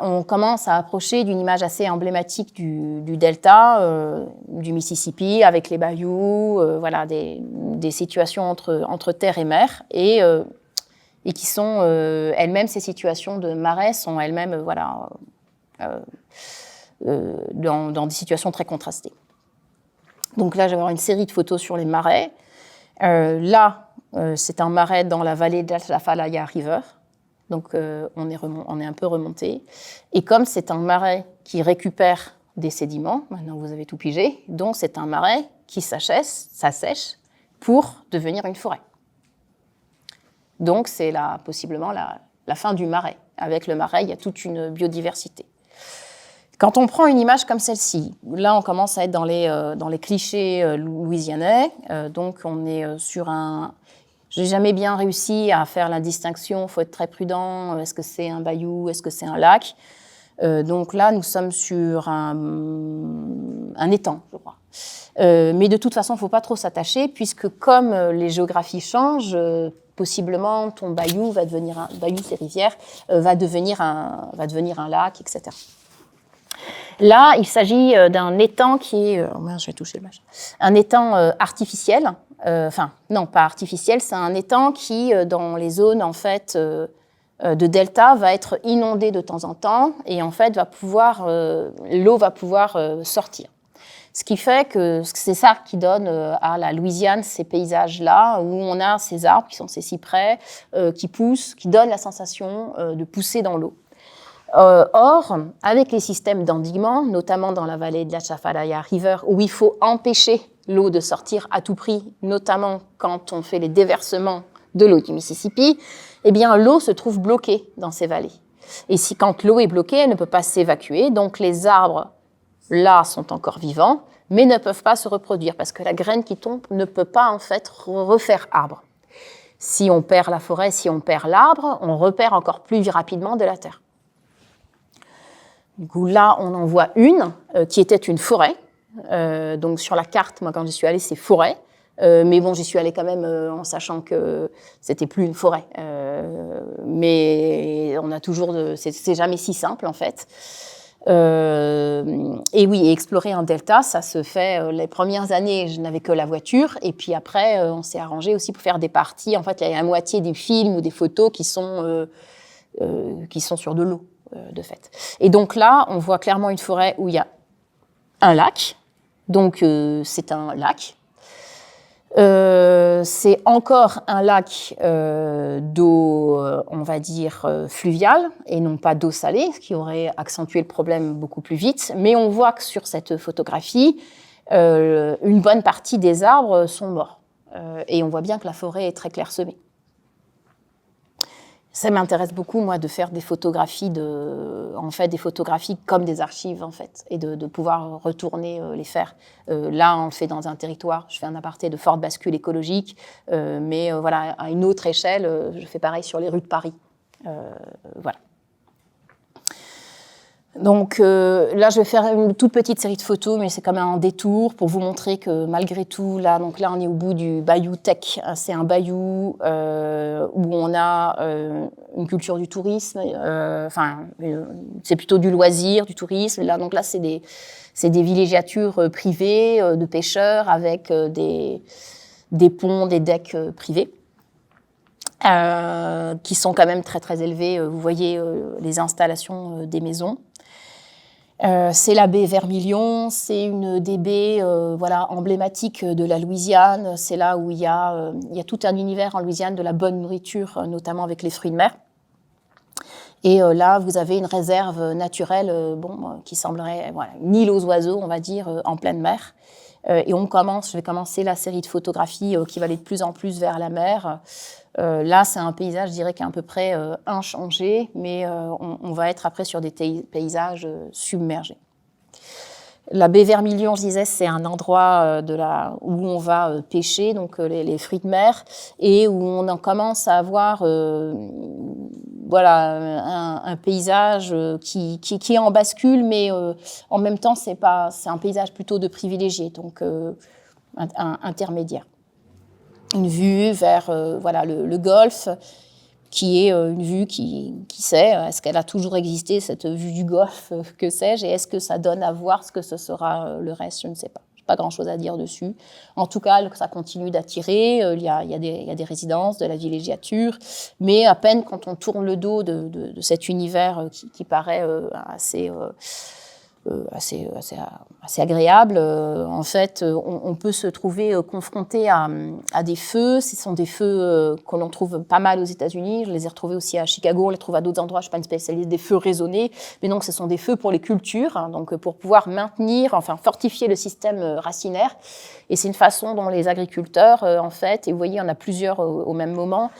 on commence à approcher d'une image assez emblématique du delta, du Mississippi, avec les bayous, des situations entre terre et mer, et qui sont elles-mêmes, ces situations de marais sont elles-mêmes dans des situations très contrastées. Donc là, je vais avoir une série de photos sur les marais. Là, c'est un marais dans la vallée de la Tchafalaya River. Donc, on est un peu remonté. Et comme c'est un marais qui récupère des sédiments, maintenant vous avez tout pigé, donc c'est un marais qui s'assèche pour devenir une forêt. Donc, c'est possiblement la fin du marais. Avec le marais, il y a toute une biodiversité. Quand on prend une image comme celle-ci, là, on commence à être dans les clichés louisianais. Donc, on est sur un... J'ai jamais bien réussi à faire la distinction, il faut être très prudent, est-ce que c'est un bayou, est-ce que c'est un lac. Donc là, nous sommes sur un étang, je crois. Mais de toute façon, il ne faut pas trop s'attacher, puisque comme les géographies changent, possiblement ton bayou va devenir bayou, c'est rivière, va devenir un lac, etc. Là, il s'agit d'un étang qui est... je vais toucher le machin. Un étang artificiel. Enfin, non, pas artificiel. C'est un étang qui, dans les zones, en fait, de delta, va être inondé de temps en temps. Et, en fait, l'eau va pouvoir sortir. Ce qui fait que c'est ça qui donne à la Louisiane ces paysages-là, où on a ces arbres, qui sont ces cyprès, qui poussent, qui donnent la sensation de pousser dans l'eau. Or, avec les systèmes d'endiguement, notamment dans la vallée de la Chafalaya River, où il faut empêcher l'eau de sortir à tout prix, notamment quand on fait les déversements de l'eau du Mississippi, eh bien, l'eau se trouve bloquée dans ces vallées. Et quand l'eau est bloquée, elle ne peut pas s'évacuer, donc les arbres, là, sont encore vivants, mais ne peuvent pas se reproduire, parce que la graine qui tombe ne peut pas, en fait, refaire arbre. Si on perd la forêt, si on perd l'arbre, on repère encore plus rapidement de la terre. Du coup, là, on en voit une qui était une forêt. Donc, sur la carte, moi, quand j'y suis allée, c'est forêt. Mais bon, j'y suis allée quand même en sachant que c'était plus une forêt. Mais on a toujours... c'est jamais si simple, en fait. Et oui, explorer un delta, ça se fait... les premières années, je n'avais que la voiture. Et puis après, on s'est arrangé aussi pour faire des parties. En fait, il y a la moitié des films ou des photos qui sont sur de l'eau. De fait. Et donc là, on voit clairement une forêt où il y a un lac. Donc, c'est un lac. C'est encore un lac d'eau, on va dire, fluviale, et non pas d'eau salée, ce qui aurait accentué le problème beaucoup plus vite. Mais on voit que sur cette photographie, une bonne partie des arbres sont morts. Et on voit bien que la forêt est très clairsemée. Ça m'intéresse beaucoup, moi, de faire des photographies, des photographies comme des archives, en fait, et de pouvoir retourner les faire. Là, on le fait dans un territoire, je fais un aparté de forte bascule écologique, mais voilà, à une autre échelle, je fais pareil sur les rues de Paris. Voilà. Donc là, je vais faire une toute petite série de photos, mais c'est quand même un détour pour vous montrer que malgré tout, là, on est au bout du Bayou Teck. C'est un bayou où on a une culture du tourisme. C'est plutôt du loisir, du tourisme. Là, donc là, c'est des villégiatures privées de pêcheurs avec des ponts, des decks privés. Qui sont quand même très très élevés. Vous voyez les installations des maisons. C'est la baie Vermilion, c'est une des baies emblématiques de la Louisiane. C'est là où il y a tout un univers en Louisiane de la bonne nourriture, notamment avec les fruits de mer. Et là, vous avez une réserve naturelle qui semblerait une île aux oiseaux, on va dire, en pleine mer. Et je vais commencer la série de photographies qui va aller de plus en plus vers la mer. Là, c'est un paysage, je dirais, qui est à peu près inchangé, mais on va être après sur des paysages submergés. La baie Vermilion, je disais, c'est un endroit où on va pêcher donc les fruits de mer et où on en commence à avoir un paysage qui est en bascule, mais en même temps, c'est un paysage plutôt de privilégié, donc intermédiaire. Une vue vers le golfe, qui est une vue qui sait, est-ce qu'elle a toujours existé, cette vue du golfe, que sais-je, et est-ce que ça donne à voir ce que ce sera le reste, je ne sais pas. Je n'ai pas grand-chose à dire dessus. En tout cas, ça continue d'attirer, il y a des résidences, de la villégiature, mais à peine quand on tourne le dos de cet univers qui paraît assez agréable. En fait, on peut se trouver confronté à des feux. Ce sont des feux que l'on trouve pas mal aux États-Unis. Je les ai retrouvés aussi à Chicago, on les trouve à d'autres endroits. Je ne suis pas une spécialiste des feux raisonnés, mais donc ce sont des feux pour les cultures, donc pour pouvoir fortifier le système racinaire. Et c'est une façon dont les agriculteurs, en fait, et vous voyez, il y en a plusieurs au même moment,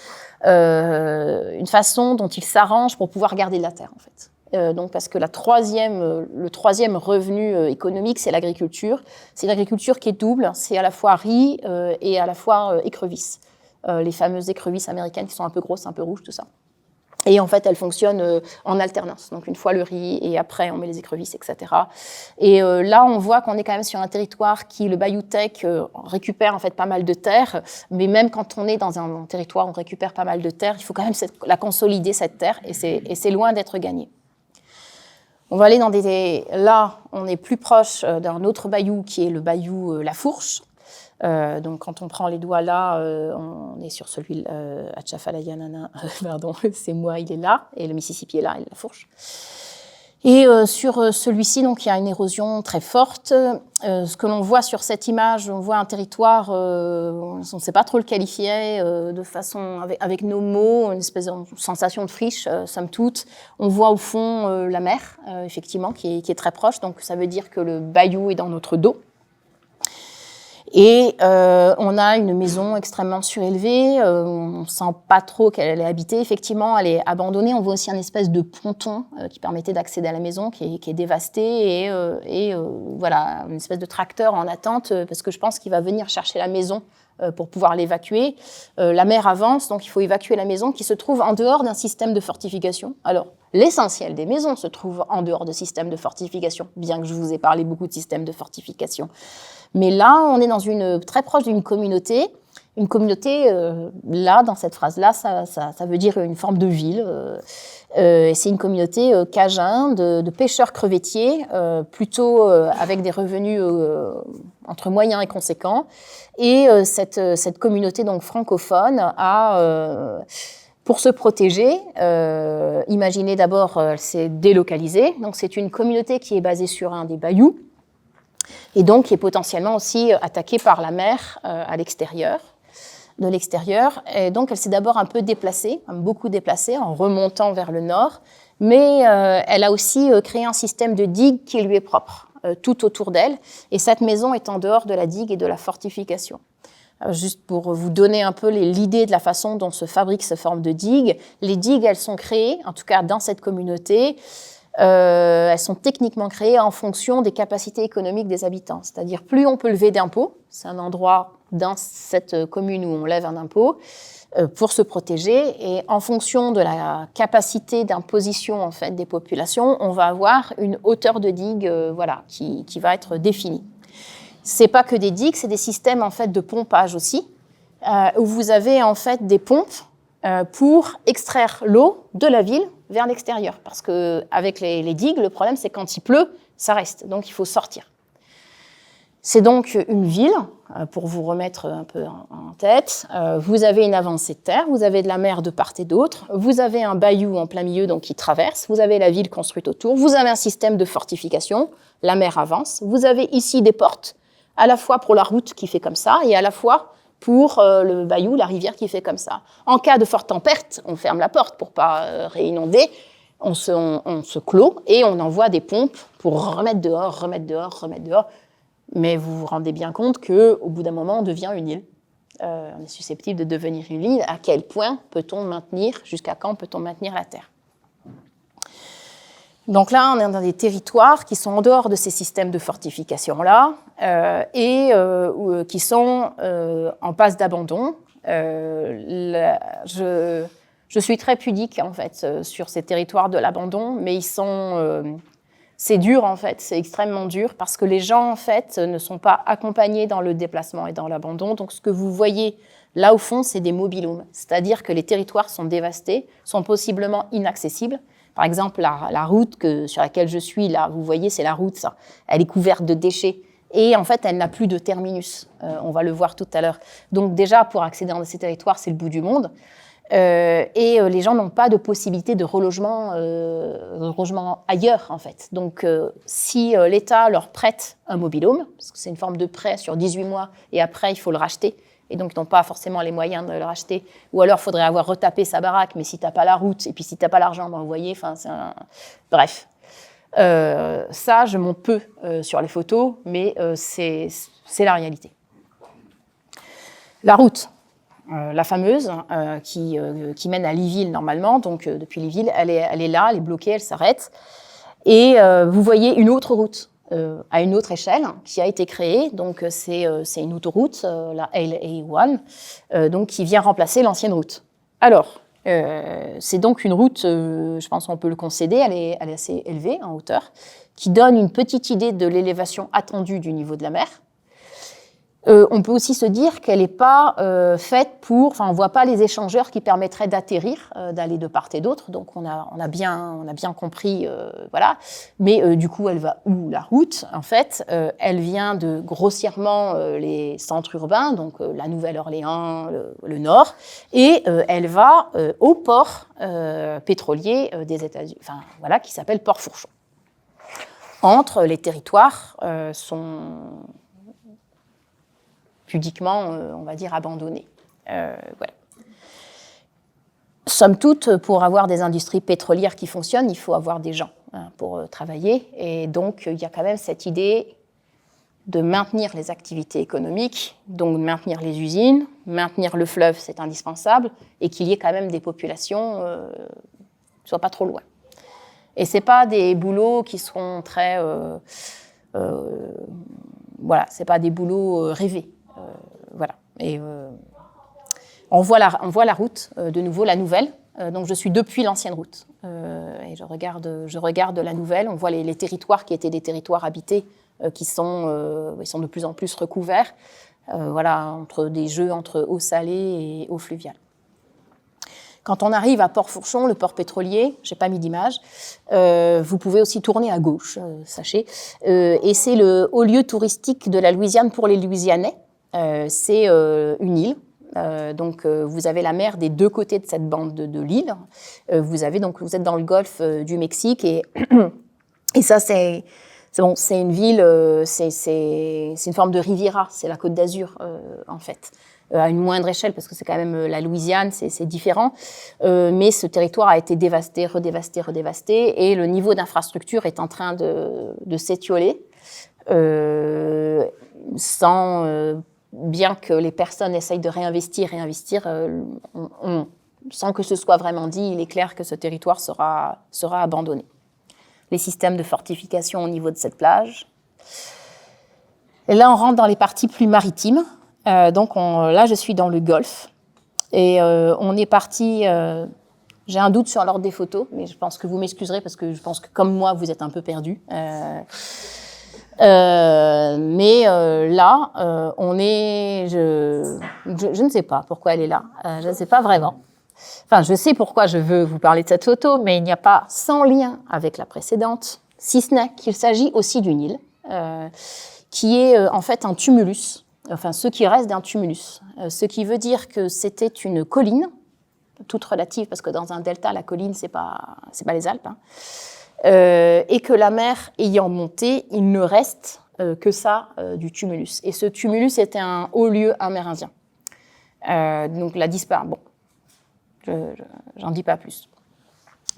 une façon dont ils s'arrangent pour pouvoir garder de la terre, en fait. Donc parce que le troisième revenu économique, c'est l'agriculture. C'est une agriculture qui est double, c'est à la fois riz et à la fois écrevisses. Les fameuses écrevisses américaines qui sont un peu grosses, un peu rouges, tout ça. Et en fait, elles fonctionnent en alternance. Donc une fois le riz et après on met les écrevisses, etc. Et là, on voit qu'on est quand même sur un territoire le Bayou Teck, récupère en fait pas mal de terre. Mais même quand on est dans un territoire où on récupère pas mal de terre, il faut quand même la consolider, cette terre, et c'est loin d'être gagné. On va aller dans des... Là, on est plus proche d'un autre bayou qui est le bayou La Fourche. Donc, quand on prend les doigts là, on est sur celui Atchafalaya-Nana, pardon, c'est moi, il est là, et le Mississippi est là, et La Fourche. Et sur celui-ci, donc, il y a une érosion très forte. Ce que l'on voit sur cette image, on voit un territoire, on ne sait pas trop le qualifier, de façon, avec nos mots, une espèce de sensation de friche, somme toute. On voit au fond la mer, effectivement, qui est très proche, donc ça veut dire que le bayou est dans notre dos. Et on a une maison extrêmement surélevée, on ne sent pas trop qu'elle est habitée. Effectivement, elle est abandonnée. On voit aussi un espèce de ponton qui permettait d'accéder à la maison, qui est dévasté, et voilà, une espèce de tracteur en attente, parce que je pense qu'il va venir chercher la maison pour pouvoir l'évacuer. La mer avance, donc il faut évacuer la maison qui se trouve en dehors d'un système de fortification. Alors, l'essentiel des maisons se trouve en dehors de systèmes de fortification, bien que je vous ai parlé beaucoup de systèmes de fortification. Mais là, on est très proche d'une communauté. Une communauté, là, dans cette phrase-là, ça veut dire une forme de ville. C'est une communauté cajun de pêcheurs crevettiers, plutôt avec des revenus entre moyens et conséquents. Et cette communauté donc francophone a... Pour se protéger, imaginez d'abord, c'est délocalisé. Donc c'est une communauté qui est basée sur un des bayous, et donc qui est potentiellement aussi attaquée par la mer de l'extérieur. Et donc elle s'est d'abord un peu déplacée, beaucoup déplacée, en remontant vers le nord, mais elle a aussi créé un système de digue qui lui est propre, tout autour d'elle, et cette maison est en dehors de la digue et de la fortification. Juste pour vous donner un peu l'idée de la façon dont se fabrique cette forme de digue, les digues, elles sont créées, en tout cas dans cette communauté, elles sont techniquement créées en fonction des capacités économiques des habitants. C'est-à-dire, plus on peut lever d'impôts, c'est un endroit dans cette commune où on lève un impôt, pour se protéger, et en fonction de la capacité d'imposition en fait, des populations, on va avoir une hauteur de digue qui va être définie. C'est pas que des digues, c'est des systèmes en fait de pompage aussi, où vous avez en fait des pompes pour extraire l'eau de la ville vers l'extérieur. Parce que avec les digues, le problème c'est quand il pleut, ça reste, donc il faut sortir. C'est donc une ville, pour vous remettre un peu en tête. Vous avez une avancée de terre, vous avez de la mer de part et d'autre, vous avez un bayou en plein milieu donc qui traverse, vous avez la ville construite autour, vous avez un système de fortification, la mer avance, vous avez ici des portes, à la fois pour la route qui fait comme ça, et à la fois pour le bayou, la rivière qui fait comme ça. En cas de forte tempête, on ferme la porte pour pas réinonder, on se clôt et on envoie des pompes pour remettre dehors. Mais vous vous rendez bien compte qu'au bout d'un moment, on devient une île. On est susceptible de devenir une île. À quel point peut-on maintenir, jusqu'à quand peut-on maintenir la Terre ? Donc là, on est dans des territoires qui sont en dehors de ces systèmes de fortification-là et qui sont en passe d'abandon. Je suis très pudique, en fait, sur ces territoires de l'abandon, mais ils sont... c'est dur, en fait, c'est extrêmement dur, parce que les gens, en fait, ne sont pas accompagnés dans le déplacement et dans l'abandon. Donc, ce que vous voyez là, au fond, c'est des mobilhomes. C'est-à-dire que les territoires sont dévastés, sont possiblement inaccessibles. Par exemple, la route sur laquelle je suis, là, vous voyez, c'est la route, ça. Elle est couverte de déchets. Et en fait, elle n'a plus de terminus. On va le voir tout à l'heure. Donc déjà, pour accéder dans ces territoires, c'est le bout du monde. Et les gens n'ont pas de possibilité de relogement ailleurs, en fait. Donc, si l'État leur prête un mobilhome, parce que c'est une forme de prêt sur 18 mois, et après, il faut le racheter, et donc ils n'ont pas forcément les moyens de le racheter, ou alors il faudrait avoir retapé sa baraque, mais si tu n'as pas la route, et puis si tu n'as pas l'argent, ben, vous voyez, bref. Ça, je monte peu sur les photos, mais c'est la réalité. La route. La fameuse, qui mène à Liville normalement, donc depuis Liville, elle est là, elle est bloquée, elle s'arrête. Et vous voyez une autre route à une autre échelle qui a été créée, donc c'est une autoroute, la LA1, donc qui vient remplacer l'ancienne route. Alors, c'est donc une route, je pense qu'on peut le concéder, elle est assez élevée en hauteur, qui donne une petite idée de l'élévation attendue du niveau de la mer. On peut aussi se dire qu'elle n'est pas faite pour... Enfin, on ne voit pas les échangeurs qui permettraient d'atterrir, d'aller de part et d'autre. Donc, on a bien compris, voilà. Mais du coup, elle va où, la route? En fait, elle vient de grossièrement les centres urbains, donc la Nouvelle-Orléans, le Nord, et elle va au port pétrolier des États-Unis, enfin, voilà, qui s'appelle Port-Fourchon. Entre les territoires sont... pudiquement, on va dire, abandonnés. Voilà. Somme toute, pour avoir des industries pétrolières qui fonctionnent, il faut avoir des gens pour travailler. Et donc, il y a quand même cette idée de maintenir les activités économiques, donc de maintenir les usines, maintenir le fleuve, c'est indispensable, et qu'il y ait quand même des populations qui ne soient pas trop loin. Et ce n'est pas des boulots qui seront très... voilà, ce n'est pas des boulots rêvés. Voilà. Et on voit la route, de nouveau, la nouvelle. Donc je suis depuis l'ancienne route. Et je regarde la nouvelle. On voit les territoires qui étaient des territoires habités, ils sont de plus en plus recouverts. Voilà, entre des jeux entre eau salée et eau fluviale. Quand on arrive à Port-Fourchon, le port pétrolier, je n'ai pas mis d'image, vous pouvez aussi tourner à gauche, sachez. Et c'est le haut lieu touristique de la Louisiane pour les Louisianais. C'est une île. Donc, vous avez la mer des deux côtés de cette bande de l'île. Vous êtes dans le golfe du Mexique. Et ça, c'est une ville, c'est une forme de Riviera. C'est la Côte d'Azur, en fait. À une moindre échelle, parce que c'est quand même la Louisiane, c'est différent. Mais ce territoire a été dévasté, redévasté, et le niveau d'infrastructure est en train de s'étioler, bien que les personnes essayent de réinvestir, sans que ce soit vraiment dit, il est clair que ce territoire sera abandonné. Les systèmes de fortification au niveau de cette plage. Et là, on rentre dans les parties plus maritimes. Donc là, je suis dans le Golfe et on est parti. J'ai un doute sur l'ordre des photos, mais je pense que vous m'excuserez parce que je pense que comme moi, vous êtes un peu perdus. Mais là, on est. Je ne sais pas pourquoi elle est là. Je ne sais pas vraiment. Enfin, je sais pourquoi je veux vous parler de cette photo, mais il n'y a pas sans lien avec la précédente, si ce n'est qu'il s'agit aussi d'une île qui est en fait un tumulus. Enfin, ce qui reste d'un tumulus, ce qui veut dire que c'était une colline, toute relative, parce que dans un delta, la colline, c'est pas les Alpes, hein, et que la mer ayant monté, il ne reste que ça du tumulus. Et ce tumulus était un haut lieu amérindien. Donc la disparition, bon, j'en dis pas plus.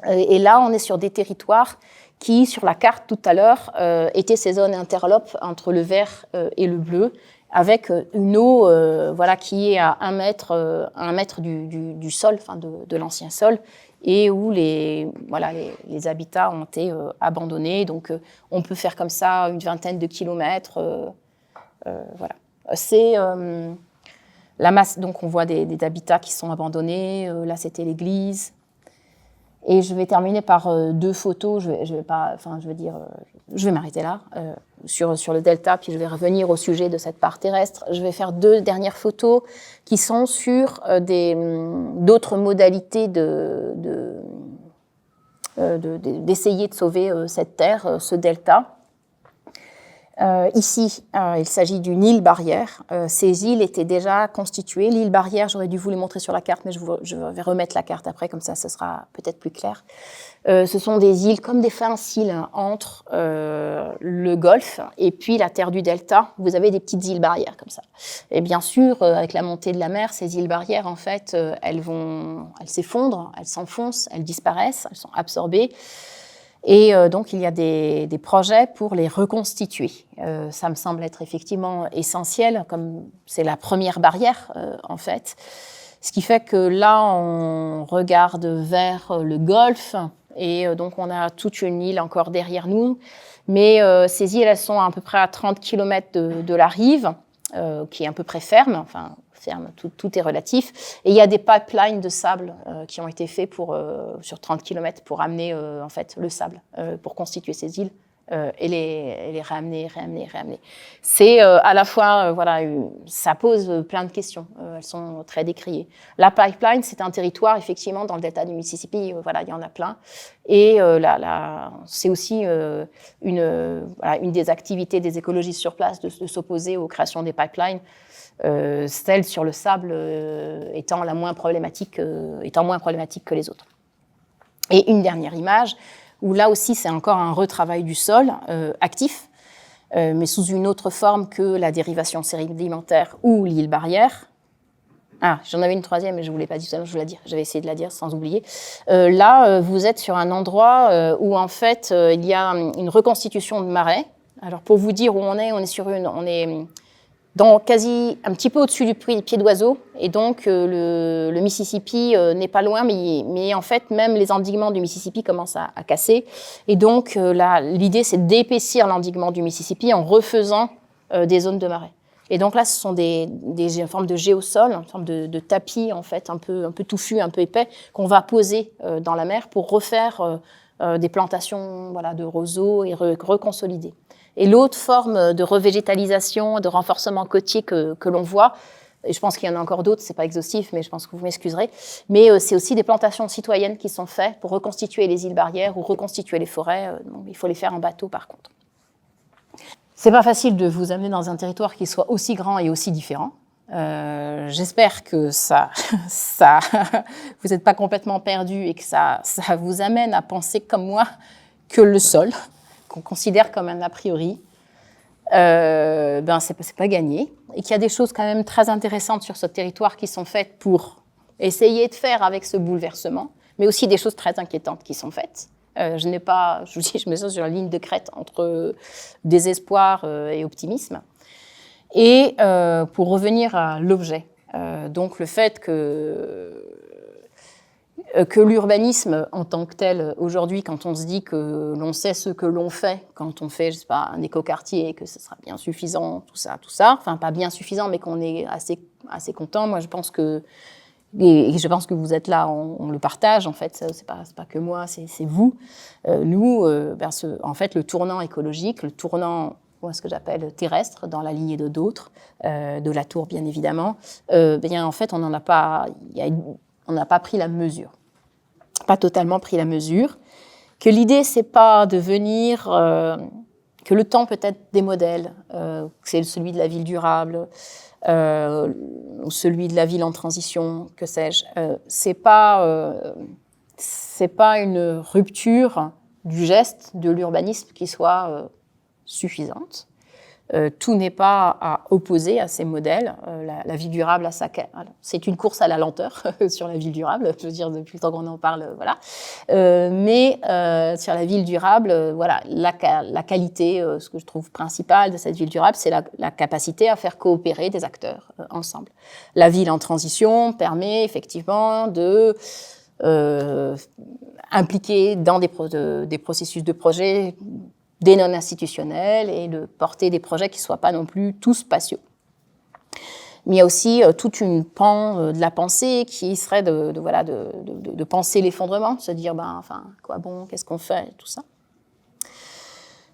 Et là, on est sur des territoires qui, sur la carte tout à l'heure, étaient ces zones interlopes entre le vert et le bleu, avec une eau voilà, qui est à 1 mètre du sol, enfin de l'ancien sol, et où les habitats ont été abandonnés. Donc, on peut faire comme ça une vingtaine de kilomètres. Voilà. C'est la masse. Donc, on voit des habitats qui sont abandonnés. Là, c'était l'église. Et je vais terminer par 2 photos. Je vais m'arrêter là sur le delta, puis je vais revenir au sujet de cette part terrestre. Je vais faire 2 dernières photos qui sont sur d'autres modalités d'essayer de sauver cette terre, ce delta. Ici, il s'agit d'une île barrière. Ces îles étaient déjà constituées. L'île barrière, j'aurais dû vous les montrer sur la carte, mais je vais remettre la carte après, comme ça, ce sera peut-être plus clair. Ce sont des îles comme des fins cils entre le golfe et puis la terre du delta. Vous avez des petites îles barrières comme ça. Et bien sûr, avec la montée de la mer, ces îles barrières, en fait, elles s'effondrent, elles s'enfoncent, elles disparaissent, elles sont absorbées. Et donc, il y a des projets pour les reconstituer. Ça me semble être effectivement essentiel, comme c'est la première barrière, en fait. Ce qui fait que là, on regarde vers le golfe, et donc on a toute une île encore derrière nous. Mais ces îles, elles sont à peu près à 30 km de la rive, qui est à peu près ferme, enfin, ferme, tout est relatif. Et il y a des pipelines de sable qui ont été faits sur 30 km pour amener en fait, le sable pour constituer ces îles et les ramener. C'est à la fois, ça pose plein de questions. Elles sont très décriées. La pipeline, c'est un territoire, effectivement, dans le delta du Mississippi, il y en a plein. Et c'est aussi une des activités des écologistes sur place de s'opposer aux créations des pipelines, celle sur le sable étant moins problématique que les autres. Et une dernière image, où là aussi c'est encore un retravail du sol actif, mais sous une autre forme que la dérivation sédimentaire ou l'île barrière. Ah, j'en avais une troisième, mais je ne vous l'ai pas dit tout à l'heure, je vais la dire. J'avais essayé de la dire sans oublier. Là, vous êtes sur un endroit où en fait il y a une reconstitution de marais. Alors pour vous dire où on est dans quasi un petit peu au-dessus du pied d'oiseau, et donc le Mississippi n'est pas loin, mais en fait même les endiguements du Mississippi commencent à casser, et donc l'idée c'est d'épaissir l'endiguement du Mississippi en refaisant des zones de marais. Et donc là ce sont des formes de géosol, une forme de tapis en fait un peu touffu, un peu épais, qu'on va poser dans la mer pour refaire des plantations de roseaux et reconsolider. Et l'autre forme de revégétalisation, de renforcement côtier que l'on voit, et je pense qu'il y en a encore d'autres, c'est pas exhaustif, mais je pense que vous m'excuserez, mais c'est aussi des plantations citoyennes qui sont faites pour reconstituer les îles barrières ou reconstituer les forêts. Donc il faut les faire en bateau par contre. C'est pas facile de vous amener dans un territoire qui soit aussi grand et aussi différent. J'espère que vous n'êtes pas complètement perdu et que ça vous amène à penser comme moi que le sol, qu'on considère comme un a priori, c'est pas gagné, et qu'il y a des choses quand même très intéressantes sur ce territoire qui sont faites pour essayer de faire avec ce bouleversement, mais aussi des choses très inquiétantes qui sont faites. Je me sens sur la ligne de crête entre désespoir et optimisme. Et pour revenir à l'objet, donc le fait que l'urbanisme en tant que tel, aujourd'hui, quand on se dit que l'on sait ce que l'on fait, quand on fait, je sais pas, un écoquartier, que ce sera bien suffisant, tout ça, enfin pas bien suffisant, mais qu'on est assez content. Moi, je pense que vous êtes là, on le partage, en fait, c'est pas que moi, c'est vous. Nous, en fait, le tournant écologique, le tournant, ce que j'appelle terrestre, dans la lignée de d'autres, de la tour, bien évidemment, en fait, on n'a pas pris la mesure. Pas totalement pris la mesure, que l'idée c'est pas de venir, que le temps peut être des modèles, c'est celui de la ville durable, ou celui de la ville en transition, que sais-je, c'est pas une rupture du geste de l'urbanisme qui soit suffisante. Tout n'est pas à opposer à ces modèles. La ville durable, c'est une course à la lenteur sur la ville durable. Je veux dire, depuis le temps qu'on en parle, voilà. Mais sur la ville durable, la qualité, ce que je trouve principal de cette ville durable, c'est la capacité à faire coopérer des acteurs ensemble. La ville en transition permet effectivement de impliquer dans des processus de projet des non-institutionnels et de porter des projets qui ne soient pas non plus tous spatiaux. Mais il y a aussi toute une pan de la pensée qui serait de penser l'effondrement, de se dire, quoi bon, qu'est-ce qu'on fait, tout ça.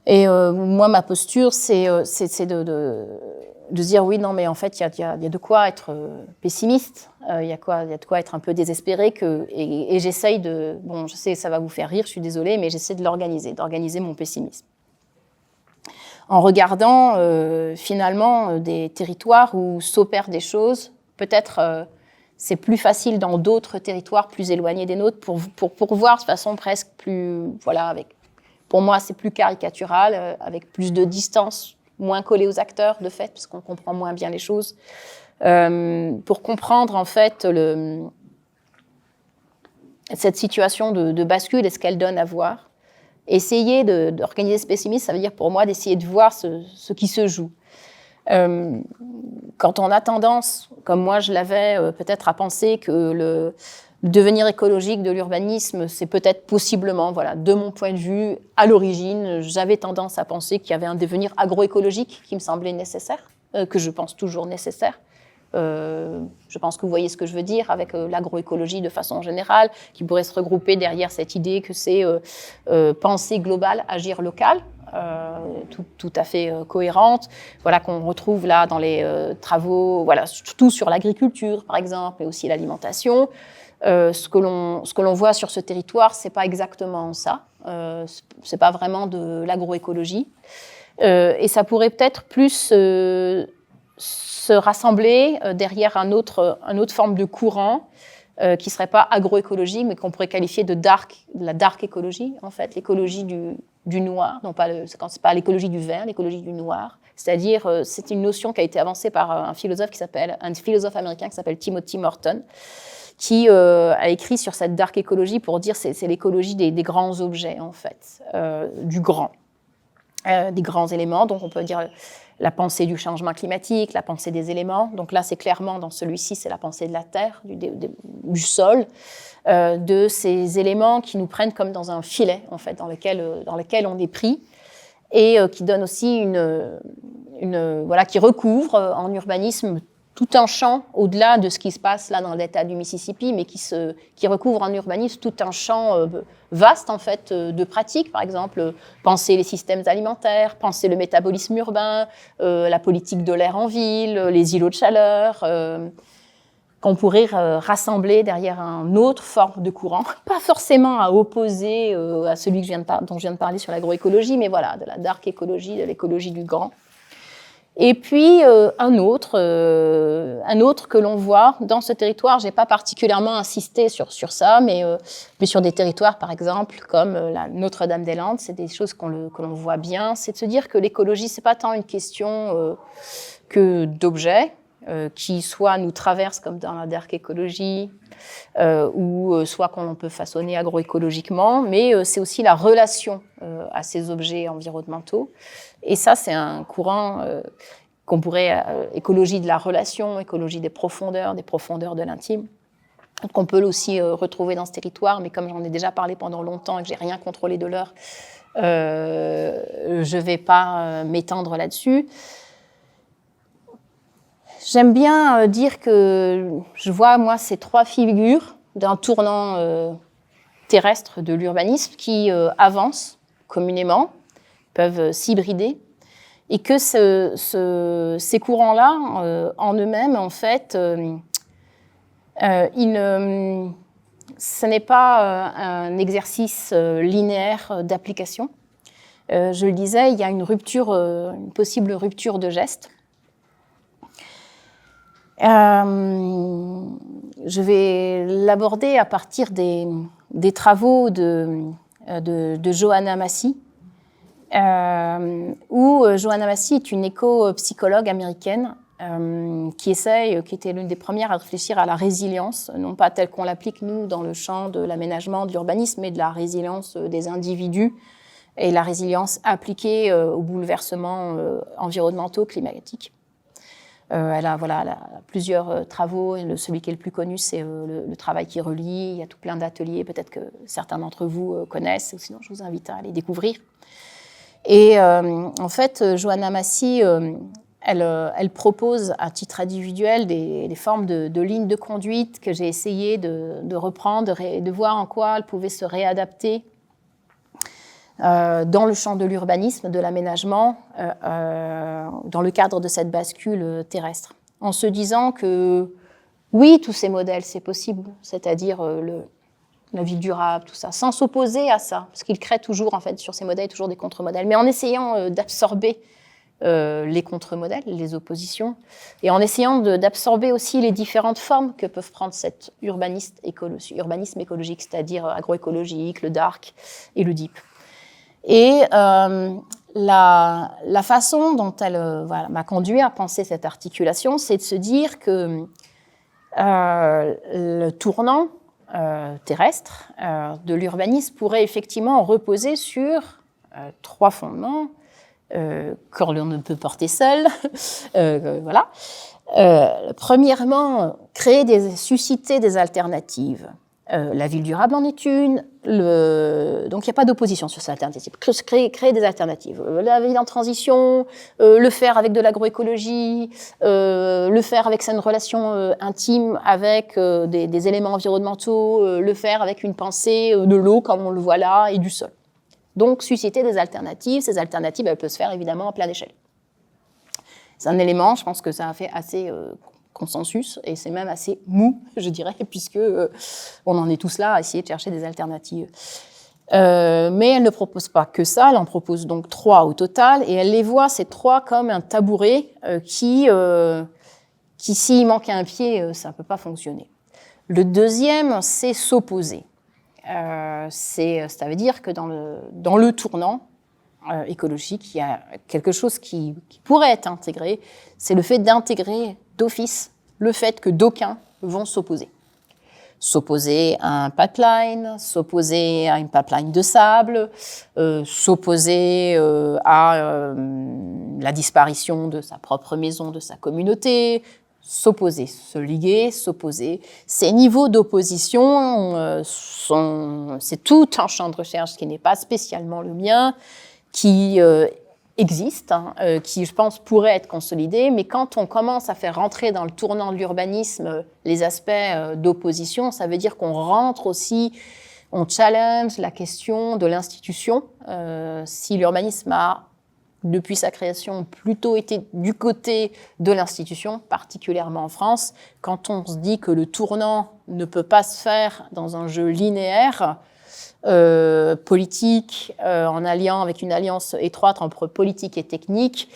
Et moi, ma posture, c'est de se dire, oui, non, mais en fait, il y a de quoi être pessimiste, il y a de quoi être un peu désespéré, et j'essaye je sais, ça va vous faire rire, je suis désolée, mais j'essaie d'organiser mon pessimisme. En regardant finalement des territoires où s'opèrent des choses, peut-être c'est plus facile dans d'autres territoires plus éloignés des nôtres pour voir de façon presque plus, pour moi c'est plus caricatural, avec plus de distance, moins collé aux acteurs de fait, parce qu'on comprend moins bien les choses, pour comprendre en fait cette situation de bascule et ce qu'elle donne à voir. Essayer d'organiser ce pessimisme, ça veut dire pour moi d'essayer de voir ce qui se joue. Quand on a tendance, comme moi je l'avais, peut-être à penser que le devenir écologique de l'urbanisme, c'est peut-être possiblement, de mon point de vue, à l'origine, j'avais tendance à penser qu'il y avait un devenir agroécologique qui me semblait nécessaire, que je pense toujours nécessaire. Je pense que vous voyez ce que je veux dire avec l'agroécologie de façon générale, qui pourrait se regrouper derrière cette idée que c'est penser global, agir local. tout à fait cohérente, voilà, qu'on retrouve là dans les travaux, voilà, surtout sur l'agriculture par exemple, mais aussi l'alimentation. Ce que l'on voit sur ce territoire, c'est pas exactement ça. C'est pas vraiment de l'agroécologie. Et ça pourrait peut-être plus se rassembler derrière une autre forme de courant qui ne serait pas agroécologique, mais qu'on pourrait qualifier de la dark écologie, en fait, l'écologie du noir, non pas c'est pas l'écologie du vert, l'écologie du noir. C'est-à-dire, c'est une notion qui a été avancée par un philosophe américain qui s'appelle Timothy Morton, qui a écrit sur cette dark écologie pour dire c'est l'écologie des grands objets, en fait, du grand. Des grands éléments, donc on peut dire la pensée du changement climatique, la pensée des éléments. Donc là, c'est clairement, dans celui-ci, c'est la pensée de la terre, du sol, de ces éléments qui nous prennent comme dans un filet, en fait, dans lequel on est pris, et qui donne aussi voilà, qui recouvre en urbanisme tout un champ, au-delà de ce qui se passe là dans le delta du Mississippi, mais qui recouvre en urbanisme tout un champ vaste en fait de pratiques, par exemple penser les systèmes alimentaires, penser le métabolisme urbain, la politique de l'air en ville, les îlots de chaleur, qu'on pourrait rassembler derrière une autre forme de courant, pas forcément à opposer à celui dont je viens de parler sur l'agroécologie, mais voilà, de la dark écologie, de l'écologie du grand. Et puis un autre que l'on voit dans ce territoire, j'ai pas particulièrement insisté sur ça, mais sur des territoires par exemple comme la Notre-Dame-des-Landes, c'est des choses que l'on voit bien, c'est de se dire que l'écologie c'est pas tant une question que d'objets qui soit nous traversent comme dans la dark écologie ou soit qu'on peut façonner agroécologiquement, mais c'est aussi la relation à ces objets environnementaux. Et ça, c'est un courant qu'on pourrait écologie de la relation, écologie des profondeurs de l'intime, qu'on peut aussi retrouver dans ce territoire, mais comme j'en ai déjà parlé pendant longtemps et que j'ai rien contrôlé de l'heure, je vais pas m'étendre là-dessus. J'aime bien dire que je vois, moi, ces trois figures d'un tournant terrestre de l'urbanisme qui avancent communément, peuvent s'hybrider, et que ces courants-là, en eux-mêmes, en fait, ce n'est pas un exercice linéaire d'application. Je le disais, il y a une possible rupture de geste. Je vais l'aborder à partir des travaux de Johanna Massey, où Johanna Massey est une éco-psychologue américaine qui était l'une des premières à réfléchir à la résilience, non pas telle qu'on l'applique nous dans le champ de l'aménagement, de l'urbanisme, mais de la résilience des individus et la résilience appliquée aux bouleversements environnementaux, climatiques. Elle a plusieurs travaux, et celui qui est le plus connu, c'est le travail qui relie. Il y a tout plein d'ateliers, peut-être que certains d'entre vous connaissent, ou sinon je vous invite à les découvrir. Et en fait, Johanna Massey, elle propose à titre individuel des formes de lignes de conduite que j'ai essayé de reprendre et de voir en quoi elles pouvaient se réadapter dans le champ de l'urbanisme, de l'aménagement, dans le cadre de cette bascule terrestre. En se disant que oui, tous ces modèles, c'est possible, c'est-à-dire la ville durable, tout ça, sans s'opposer à ça, parce qu'ils créent toujours, en fait, sur ces modèles, toujours des contre-modèles, mais en essayant d'absorber les contre-modèles, les oppositions, et en essayant d'absorber aussi les différentes formes que peuvent prendre cet urbanisme écologique, c'est-à-dire agroécologique, le dark et le deep. Et la façon dont elle m'a conduit à penser cette articulation, c'est de se dire que le tournant terrestre de l'urbanisme pourrait effectivement reposer sur trois fondements que l'on ne peut porter seul. Voilà. Premièrement, susciter des alternatives. La ville durable en est une. Donc il n'y a pas d'opposition sur cette alternative. Créer des alternatives. La ville en transition, le faire avec de l'agroécologie, le faire avec une relation intime avec des éléments environnementaux, le faire avec une pensée de l'eau comme on le voit là et du sol. Donc, susciter des alternatives. Ces alternatives, elles peuvent se faire évidemment à pleine échelle. C'est un élément, je pense que ça a fait assez consensus, et c'est même assez mou, je dirais, puisque on en est tous là à essayer de chercher des alternatives. Mais elle ne propose pas que ça, elle en propose donc 3 au total, et elle les voit, ces 3, comme un tabouret qui s'il manquait un pied, ça ne peut pas fonctionner. Le deuxième, c'est s'opposer. Ça veut dire que dans le tournant écologique, il y a quelque chose qui pourrait être intégré, c'est le fait d'intégrer d'office le fait que d'aucuns vont s'opposer. S'opposer à un pipeline, s'opposer à une pipeline de sable, s'opposer à la disparition de sa propre maison, de sa communauté, s'opposer, se liguer, s'opposer. Ces niveaux d'opposition c'est tout un champ de recherche qui n'est pas spécialement le mien, qui existe, qui, je pense, pourrait être consolidé, mais quand on commence à faire rentrer dans le tournant de l'urbanisme les aspects d'opposition, ça veut dire qu'on rentre aussi, on challenge la question de l'institution. Si l'urbanisme a, depuis sa création, plutôt été du côté de l'institution, particulièrement en France, quand on se dit que le tournant ne peut pas se faire dans un jeu linéaire, politique, avec une alliance étroite entre politique et technique,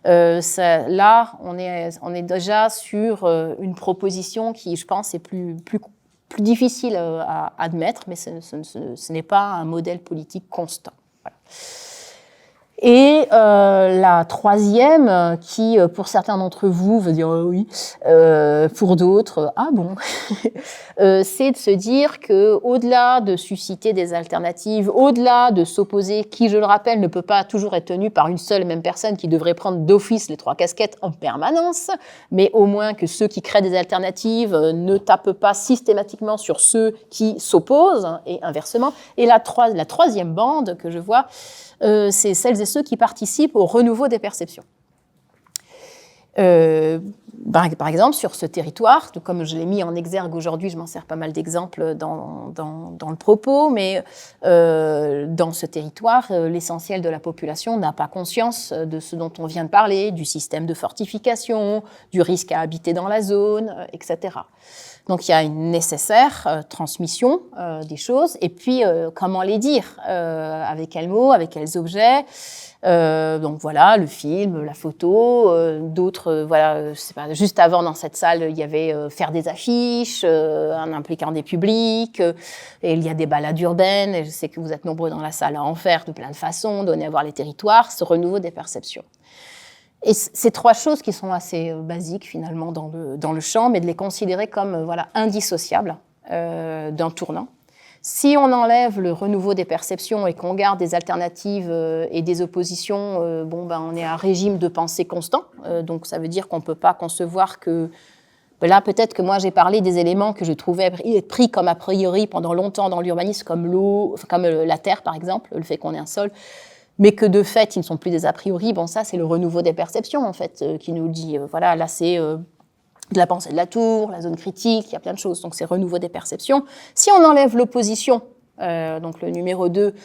là, on est déjà sur une proposition qui, je pense, est plus difficile à admettre, mais ce n'est pas un modèle politique constant. Voilà. Et la troisième, qui pour certains d'entre vous veut dire oui, pour d'autres, ah bon, c'est de se dire que au-delà de susciter des alternatives, au-delà de s'opposer, qui, je le rappelle, ne peut pas toujours être tenu par une seule et même personne qui devrait prendre d'office les 3 casquettes en permanence, mais au moins que ceux qui créent des alternatives ne tapent pas systématiquement sur ceux qui s'opposent, et inversement. Et la troisième bande que je vois, c'est celles et ceux qui participent au renouveau des perceptions. Par exemple, sur ce territoire, comme je l'ai mis en exergue aujourd'hui, je m'en sers pas mal d'exemples dans le propos, mais dans ce territoire, l'essentiel de la population n'a pas conscience de ce dont on vient de parler, du système de fortification, du risque à habiter dans la zone, etc. Donc il y a une nécessaire transmission des choses, et puis comment les dire, avec quels mots, avec quels objets. Donc voilà, le film, la photo, d'autres, voilà, je sais pas, juste avant dans cette salle, il y avait faire des affiches, en impliquant des publics, et il y a des balades urbaines, et je sais que vous êtes nombreux dans la salle à en faire de plein de façons, donner à voir les territoires, ce renouveau des perceptions. Et ces 3 choses qui sont assez basiques finalement dans le champ, mais de les considérer comme indissociables d'un tournant. Si on enlève le renouveau des perceptions et qu'on garde des alternatives et des oppositions, on est à un régime de pensée constant. Donc ça veut dire qu'on ne peut pas concevoir que... Là, peut-être que moi, j'ai parlé des éléments que je trouvais pris comme a priori pendant longtemps dans l'urbanisme, comme l'eau, comme la terre, par exemple, le fait qu'on ait un sol, mais que de fait, ils ne sont plus des a priori. Bon, ça, c'est le renouveau des perceptions, en fait, qui nous dit, voilà, là, c'est de la pensée de la tour, la zone critique, il y a plein de choses. Donc, c'est renouveau des perceptions. Si on enlève l'opposition, donc le numéro 2,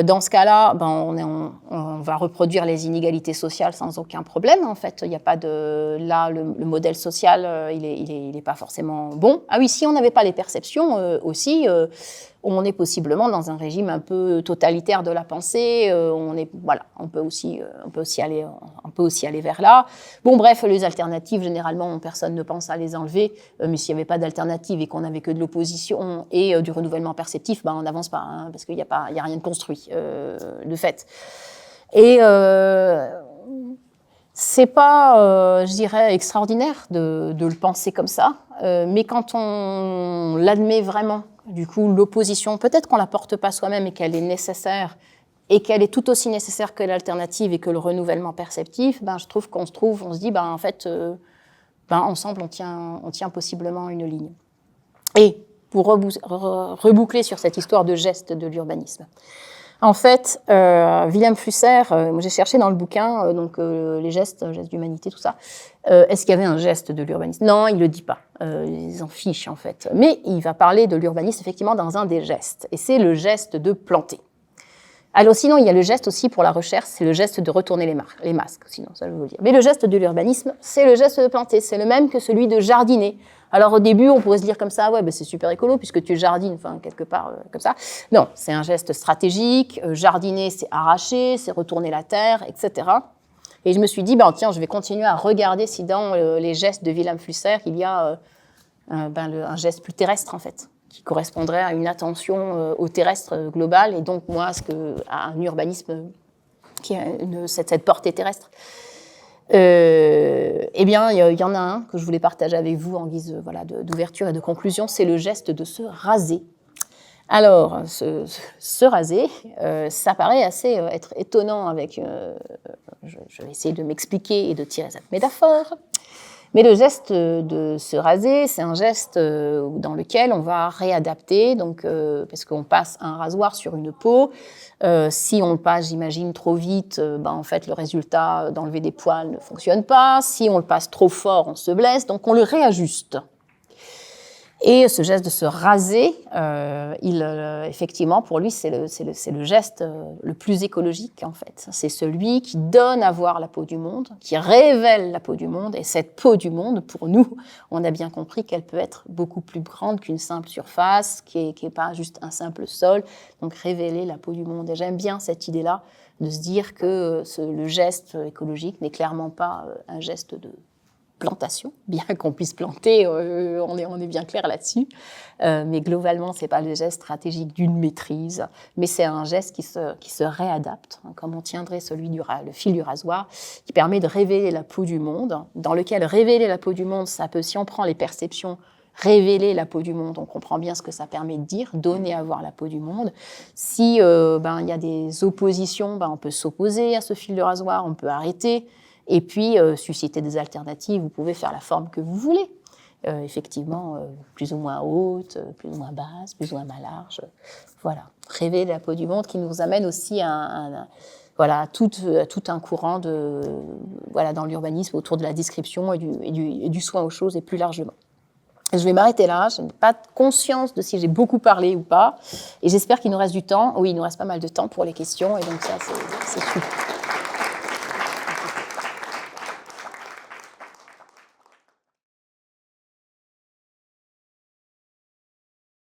dans ce cas-là, on va reproduire les inégalités sociales sans aucun problème. En fait, il n'y a pas de... Là, le modèle social, il est pas forcément bon. Ah oui, si on n'avait pas les perceptions aussi... on est possiblement dans un régime un peu totalitaire de la pensée. On peut aussi aller vers là. Bon, bref, les alternatives, généralement, personne ne pense à les enlever. Mais s'il n'y avait pas d'alternative et qu'on n'avait que de l'opposition et du renouvellement perceptif, on n'avance pas, parce qu'il n'y a rien de construit, de fait. Et c'est pas, je dirais, extraordinaire de le penser comme ça. Mais quand on l'admet vraiment, du coup, l'opposition, peut-être qu'on ne la porte pas soi-même et qu'elle est nécessaire, et qu'elle est tout aussi nécessaire que l'alternative et que le renouvellement perceptif, je trouve on se dit, en fait, ensemble, on tient possiblement une ligne. Et pour reboucler sur cette histoire de geste de l'urbanisme, en fait, Wilhelm Flusser, j'ai cherché dans le bouquin, les gestes d'humanité, tout ça. Est-ce qu'il y avait un geste de l'urbanisme ? Non, il ne le dit pas. Ils en fichent, en fait. Mais il va parler de l'urbanisme, effectivement, dans un des gestes. Et c'est le geste de planter. Alors sinon, il y a le geste aussi pour la recherche, c'est le geste de retourner les masques, sinon, ça je veux dire. Mais le geste de l'urbanisme, c'est le geste de planter, c'est le même que celui de jardiner. Alors au début, on pourrait se dire comme ça, ouais, ben c'est super écolo puisque tu jardines, enfin quelque part comme ça. Non, c'est un geste stratégique. Jardiner, c'est arracher, c'est retourner la terre, etc. Et je me suis dit, ben tiens, je vais continuer à regarder si dans les gestes de Wilhelm Flusser, il y a un geste plus terrestre en fait, qui correspondrait à une attention au terrestre global et donc moi à un urbanisme qui a cette portée terrestre. Eh bien, il y en a un que je voulais partager avec vous en guise d'ouverture et de conclusion, c'est le geste de se raser. Alors, se raser, ça paraît assez être étonnant avec... je vais essayer de m'expliquer et de tirer cette métaphore. Mais le geste de se raser, c'est un geste dans lequel on va réadapter, donc, parce qu'on passe un rasoir sur une peau. Si on le passe, j'imagine, trop vite, en fait, le résultat d'enlever des poils ne fonctionne pas. Si on le passe trop fort, on se blesse, donc on le réajuste. Et ce geste de se raser, effectivement, pour lui, c'est le geste le plus écologique, en fait. C'est celui qui donne à voir la peau du monde, qui révèle la peau du monde. Et cette peau du monde, pour nous, on a bien compris qu'elle peut être beaucoup plus grande qu'une simple surface, qui est pas juste un simple sol. Donc, révéler la peau du monde. Et j'aime bien cette idée-là, de se dire que le geste écologique n'est clairement pas un geste de plantation, bien qu'on puisse planter, on est bien clair là-dessus, mais globalement, c'est pas le geste stratégique d'une maîtrise, mais c'est un geste qui se réadapte, hein, comme on tiendrait le fil du rasoir, qui permet de révéler la peau du monde, dans lequel révéler la peau du monde, ça peut, si on prend les perceptions, révéler la peau du monde, on comprend bien ce que ça permet de dire, donner à voir la peau du monde. Si y a des oppositions, on peut s'opposer à ce fil de rasoir, on peut arrêter, et puis susciter des alternatives. Vous pouvez faire la forme que vous voulez, effectivement, plus ou moins haute, plus ou moins basse, plus ou moins large. Voilà, révéler la peau du monde qui nous amène aussi à tout un courant dans l'urbanisme autour de la description et du soin aux choses et plus largement. Je vais m'arrêter là, je n'ai pas conscience de si j'ai beaucoup parlé ou pas, et j'espère qu'il nous reste du temps. Oui, il nous reste pas mal de temps pour les questions, et donc ça, c'est super.